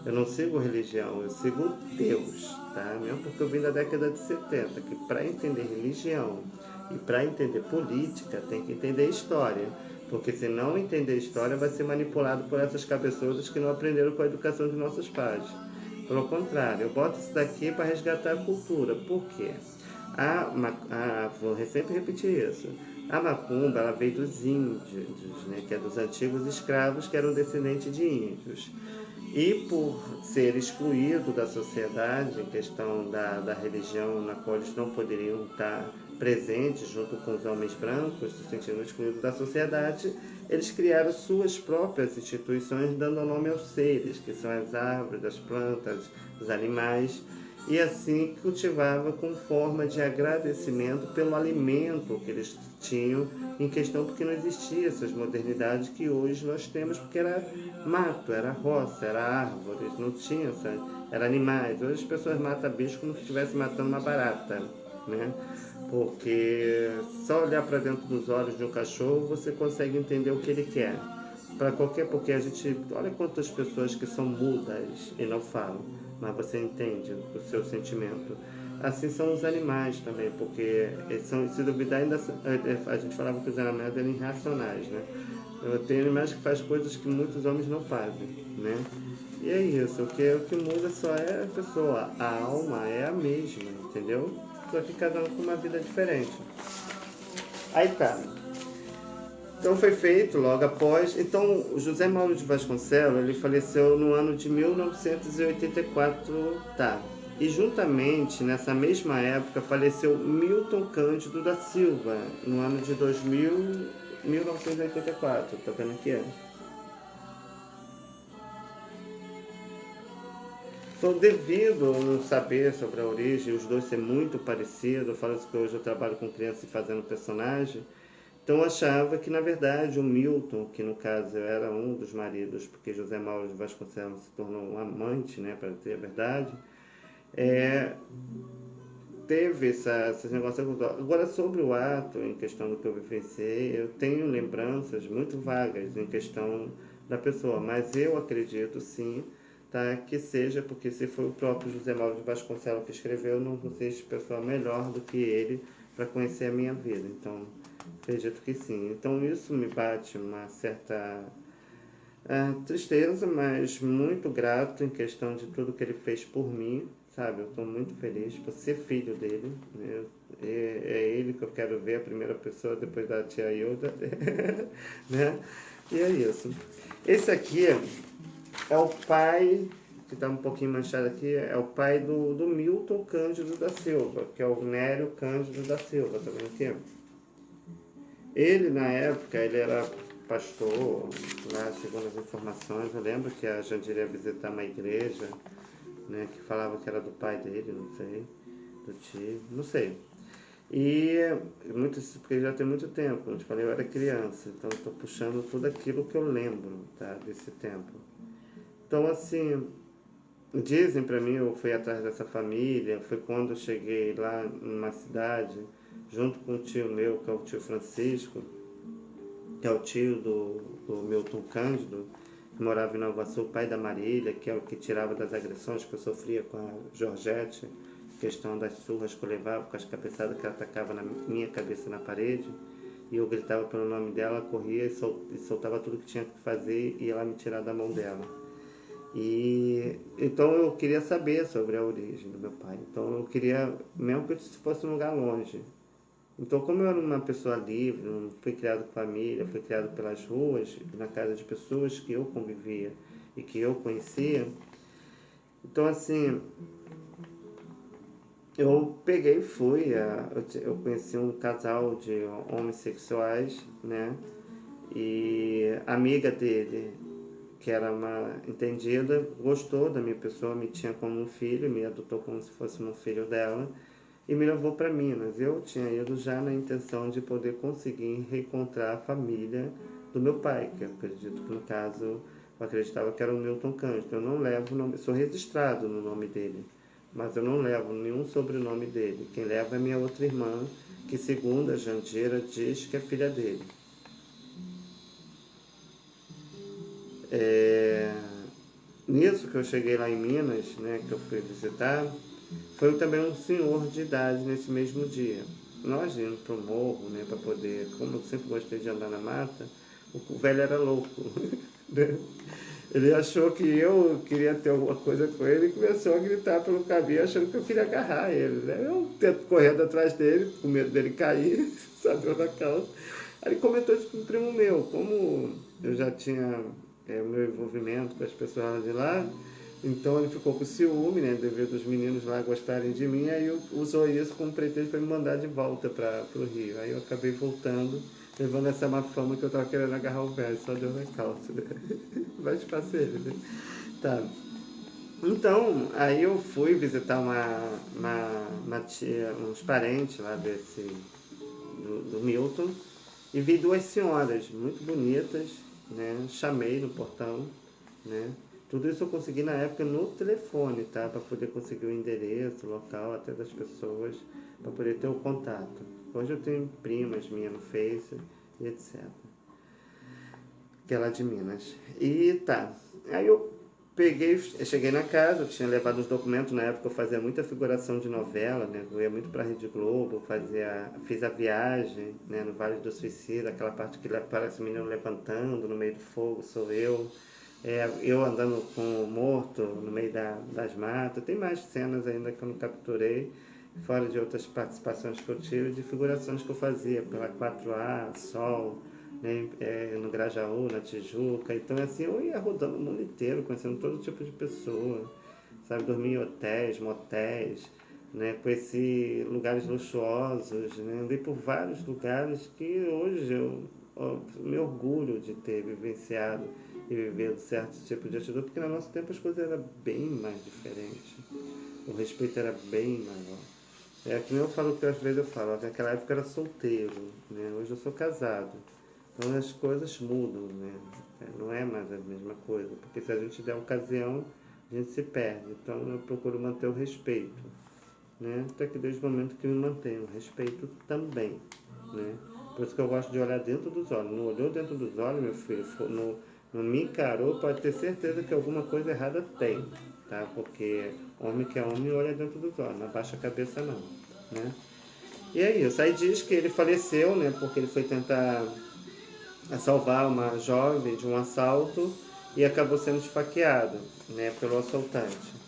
Eu não sigo religião, eu sigo Deus, tá? Mesmo porque eu vim da década de 70, que para entender religião e para entender política tem que entender história. Porque se não entender história vai ser manipulado por essas cabeçudas que não aprenderam com a educação de nossos pais. Pelo contrário, eu boto isso daqui para resgatar a cultura. Por quê? Vou sempre repetir isso. A macumba ela veio dos índios, né, que é dos antigos escravos que eram descendentes de índios. E por ser excluído da sociedade, em questão da religião na qual eles não poderiam estar presentes junto com os homens brancos, se sentindo excluídos da sociedade, eles criaram suas próprias instituições, dando nome aos seres, que são as árvores, as plantas, os animais, e assim cultivava com forma de agradecimento pelo alimento que eles tinham em questão, porque não existia essas modernidades que hoje nós temos, porque era mato, era roça, era árvores, não tinha era animais. Hoje as pessoas matam bicho como se estivesse matando uma barata, né? Porque só olhar para dentro dos olhos de um cachorro você consegue entender o que ele quer. Porque a gente, olha quantas pessoas que são mudas e não falam, mas você entende o seu sentimento. Assim são os animais também, porque eles são, se duvidar, ainda a gente falava que os animais eram irracionais, né? Tem animais que fazem coisas que muitos homens não fazem, né? E é isso, o que muda só é a pessoa, a alma é a mesma, entendeu? Só que cada um com uma vida diferente. Aí tá. Então foi feito logo após. Então o José Mauro de Vasconcelos ele faleceu no ano de 1984, tá? E juntamente nessa mesma época faleceu Milton Cândido da Silva no ano de 1984, tá vendo aqui? Então, devido a não saber sobre a origem, os dois ser muito parecidos, eu falo isso que hoje eu trabalho com crianças e fazendo personagem, então eu achava que, na verdade, o Milton, que no caso era um dos maridos, porque José Mauro de Vasconcelos se tornou um amante, né, para ter a verdade, teve esse negócio. Agora, sobre o ato, em questão do que eu vivenciei, eu tenho lembranças muito vagas em questão da pessoa, mas eu acredito sim, tá, que seja, porque se foi o próprio José Mauro de Vasconcelos que escreveu, não existe pessoa melhor do que ele para conhecer a minha vida. Então, acredito que sim. Então, isso me bate uma certa tristeza, mas muito grato em questão de tudo que ele fez por mim, sabe? Eu estou muito feliz por ser filho dele, né? É ele que eu quero ver, a primeira pessoa depois da tia Hilda, né? E é isso. Esse aqui é o pai, que está um pouquinho manchado aqui, é o pai do Milton Cândido da Silva, que é o Nélio Cândido da Silva, tá vendo aqui? Ele, na época, ele era pastor, lá, segundo as informações, eu lembro que a Jandira ia visitar uma igreja, né, que falava que era do pai dele, não sei, do tio, não sei. E porque já tem muito tempo, como eu te falei, eu era criança, então estou puxando tudo aquilo que eu lembro, tá, desse tempo. Então, assim, dizem para mim, eu fui atrás dessa família, foi quando eu cheguei lá numa cidade, junto com um tio meu, que é o tio Francisco, que é o tio do Milton Cândido, que morava em Nova Sul, pai da Marília, que é o que tirava das agressões que eu sofria com a Georgette, questão das surras que eu levava, com as cabeçadas que ela atacava na minha cabeça na parede, e eu gritava pelo nome dela, corria e soltava tudo que tinha que fazer e ela me tirar da mão dela. E então eu queria saber sobre a origem do meu pai. Então eu queria, mesmo que fosse um lugar longe. Então, como eu era uma pessoa livre, não fui criado com família, fui criado pelas ruas, na casa de pessoas que eu convivia e que eu conhecia, então assim, eu peguei e fui, eu conheci um casal de homossexuais, né, e a amiga dele, que era uma entendida, gostou da minha pessoa, me tinha como um filho, me adotou como se fosse um filho dela, e me levou para Minas. Eu tinha ido já na intenção de poder conseguir reencontrar a família do meu pai, que eu acredito que no caso, eu acreditava que era o Milton Cândido. Eu não levo o nome, sou registrado no nome dele, mas eu não levo nenhum sobrenome dele. Quem leva é minha outra irmã, que segundo a Jandira diz que é filha dele. Nisso que eu cheguei lá em Minas, né, que eu fui visitar, foi também um senhor de idade nesse mesmo dia. Nós indo pro morro, né, para poder, como eu sempre gostei de andar na mata, o velho era louco, né? Ele achou que eu queria ter alguma coisa com ele e começou a gritar pelo caminho, achando que eu queria agarrar ele, né? Eu tento correndo atrás dele, com medo dele cair, sabe, na calça. Aí ele comentou isso com um primo meu, como eu já tinha o meu envolvimento com as pessoas de lá, então ele ficou com ciúme, né, devido os meninos lá gostarem de mim, aí usou isso como pretexto para me mandar de volta para o Rio. Aí eu acabei voltando, levando essa má fama que eu tava querendo agarrar o velho, só deu na calça, né? Mas passei ele, né? Tá. Então, aí eu fui visitar uma tia, uns parentes lá do Milton, e vi duas senhoras muito bonitas, né? Chamei no portão, né? Tudo isso eu consegui na época no telefone, tá? Para poder conseguir o endereço, o local, até das pessoas, para poder ter o contato. Hoje eu tenho primas minhas no Face e etc. Que é lá de Minas. E tá. Aí eu cheguei na casa, eu tinha levado os documentos, na época eu fazia muita figuração de novela, né? Eu ia muito pra Rede Globo, fiz a viagem, né? No Vale do Suicida, aquela parte que aparece o menino levantando no meio do fogo, sou eu. Eu andando com o morto no meio das matas. Tem mais cenas ainda que eu não capturei, fora de outras participações que eu tive, de figurações que eu fazia pela 4A, Sol, né, no Grajaú, na Tijuca. Então, assim, eu ia rodando o mundo inteiro, conhecendo todo tipo de pessoa, sabe, dormia em hotéis, motéis, né, conheci lugares luxuosos, né, andei por vários lugares que hoje eu me orgulho de ter vivenciado e viver certo tipo de atitude, porque no nosso tempo as coisas eram bem mais diferentes, o respeito era bem maior. É que nem eu falo, que às vezes eu falo, naquela época eu era solteiro, né? Hoje eu sou casado, então as coisas mudam, né? Não é mais a mesma coisa, porque se a gente der ocasião, a gente se perde, então eu procuro manter o respeito, né? Até que desde o momento que me mantenho, o respeito também, né? Por isso que eu gosto de olhar dentro dos olhos. Não olhou dentro dos olhos, meu filho, não me encarou, pode ter certeza que alguma coisa errada tem, tá? Porque homem que é homem olha dentro dos olhos, não abaixa a cabeça não, né? E é isso. Aí diz que ele faleceu, né? Porque ele foi tentar salvar uma jovem de um assalto e acabou sendo esfaqueado, né? Pelo assaltante.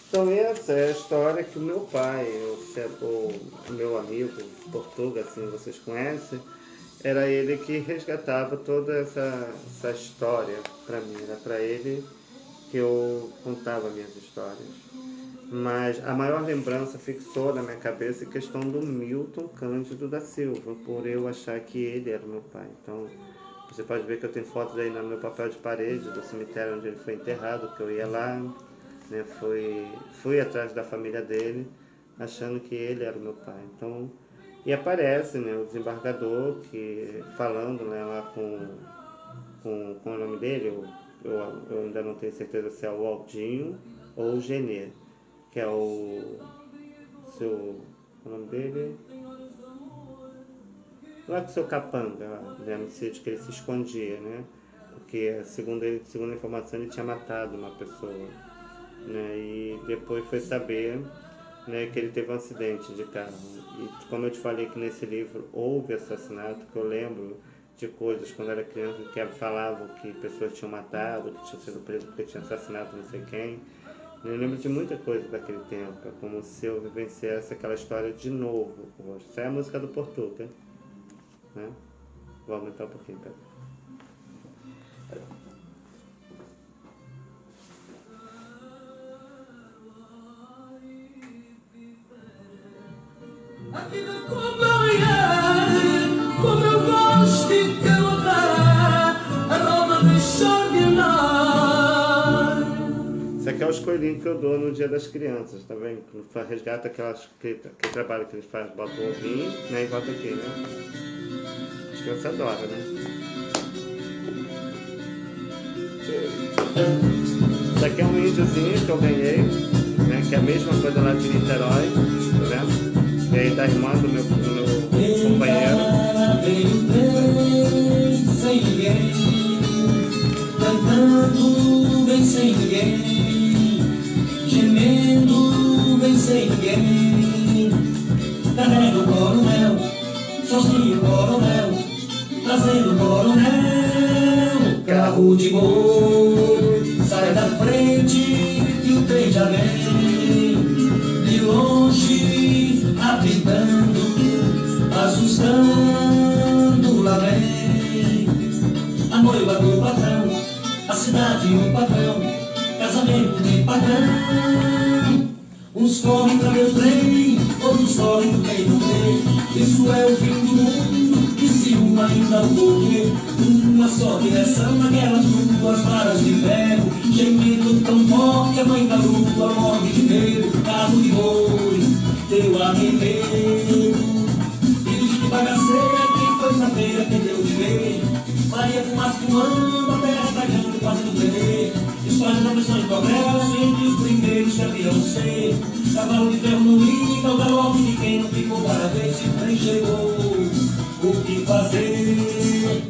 Então essa é a história que o meu pai, o meu amigo Portuga, assim vocês conhecem, era ele que resgatava toda essa história para mim, era para ele que eu contava minhas histórias. Mas a maior lembrança fixou na minha cabeça a questão do Milton Cândido da Silva, por eu achar que ele era o meu pai. Então você pode ver que eu tenho fotos aí no meu papel de parede do cemitério onde ele foi enterrado, que eu ia lá, né, fui atrás da família dele, achando que ele era o meu pai. Então, e aparece, né, o desembargador que, falando, né, lá com o nome dele, eu ainda não tenho certeza se é o Aldinho ou o Genê, que é o nome dele, lá com o seu capanga, né, no sítio que ele se escondia, né, porque segundo a informação ele tinha matado uma pessoa, né, e depois foi saber, né, que ele teve um acidente de carro. E como eu te falei que nesse livro houve assassinato, que eu lembro de coisas quando era criança que falavam que pessoas tinham matado, que tinham sido presos porque tinham assassinado não sei quem. Eu lembro de muita coisa daquele tempo, é como se eu vivenciasse aquela história de novo. Essa é a música do Portuga, né? Vou aumentar um pouquinho, pera. A vida como eu gosto de cantar, a roda de ordinário. Isso aqui é os coelhinhos que eu dou no Dia das Crianças, tá vendo? Resgata aquele trabalho que eles fazem, bota o ovinho, né, e bota aqui, né? As crianças adoram, né? Isso aqui é um índiozinho que eu ganhei, né? Que é a mesma coisa lá de Niterói, tá vendo? E aí da irmã do meu companheiro. vem sem ninguém, gemendo vem sem ninguém. Carrega o coronel, sozinho o coronel, trazendo o coronel. Carro de boi, sai da frente que o trem já vem. De longe, apitando, assustando, lá vem a noiva do patrão, a cidade e o patrão, casamento de patrão. Uns correm pra ver o trem, outros correm do quem não vê. Isso é o fim do mundo, e se um ainda morrer, uma só direção naquelas duas varas de ferro, gemendo tão forte a mãe da lua morre de medo. Carro de boi, teu arremedo, filho de bagaceira, que coisa feia que deu de ver. Maria fumaça fumando, a terra estragando, fazendo tremer. História da missão em progresso, entre os primeiros que haviam ser. Cavalo de ferro no liga, o galope de quem não ficou para ver se o trem chegou. O que fazer?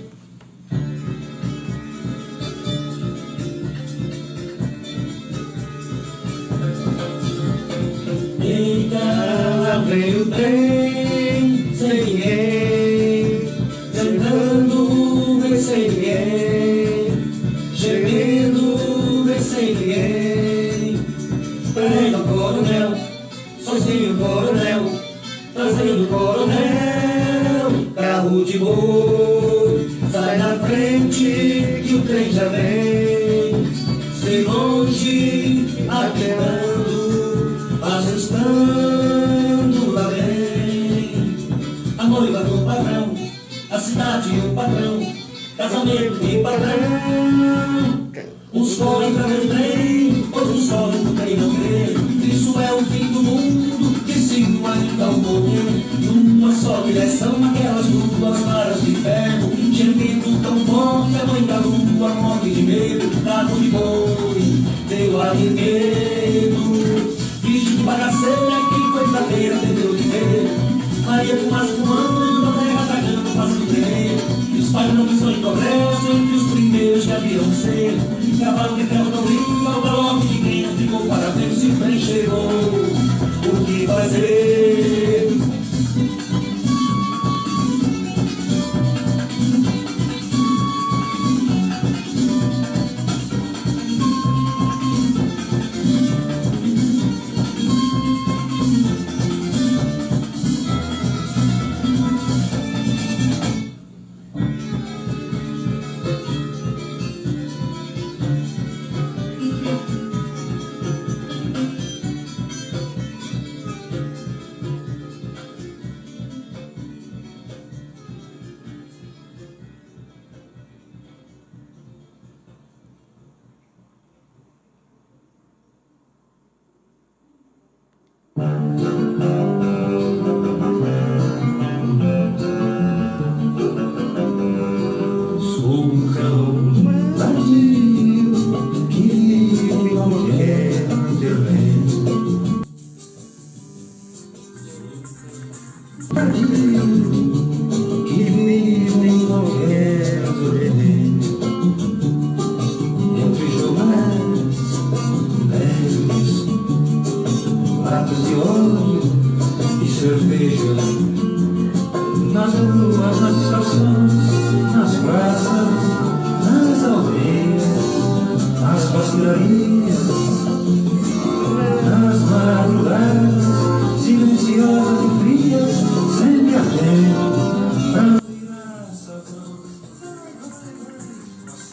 Eita, lá vem o trem, sem ninguém, cantando, vem sem ninguém, gemendo, vem sem ninguém. Prenda o coronel, sozinho o coronel, trazendo o coronel. Carro de boi, sai na frente que o trem já vem. Sem longe, apitando, assustando, lá vem a noiva do patrão, a cidade e o patrão, casamento de patrão. Uns correm pra ver o trem, outros correm do trem não vê. Isso é o fim do mundo, que se um ainda o morrer, numa só direção naquelas duas varas de ferro, gemendo tão forte a mãe da lua morre de medo. Carro de boi, teu arremedo, bicho de bagaceira, que coisa feia perdeu de ver. Maria fumaça fumando, a terra tragando, fazendo tremer. Espalhando missão em progresso, entre os primeiros que haviam ser. Cavalo de ferro não liga, o galope de quem não ficou para ver se o trem chegou. O que fazer? Sou um cão vazio que vive em qualquer terreno. Vazio que vive em qualquer terreno. Entre jornais velhos, latas de óleo e cerveja, nas ruas, nas estações, nas praças, nas aldeias, nas pastorarias, nas madrugadas silenciosas.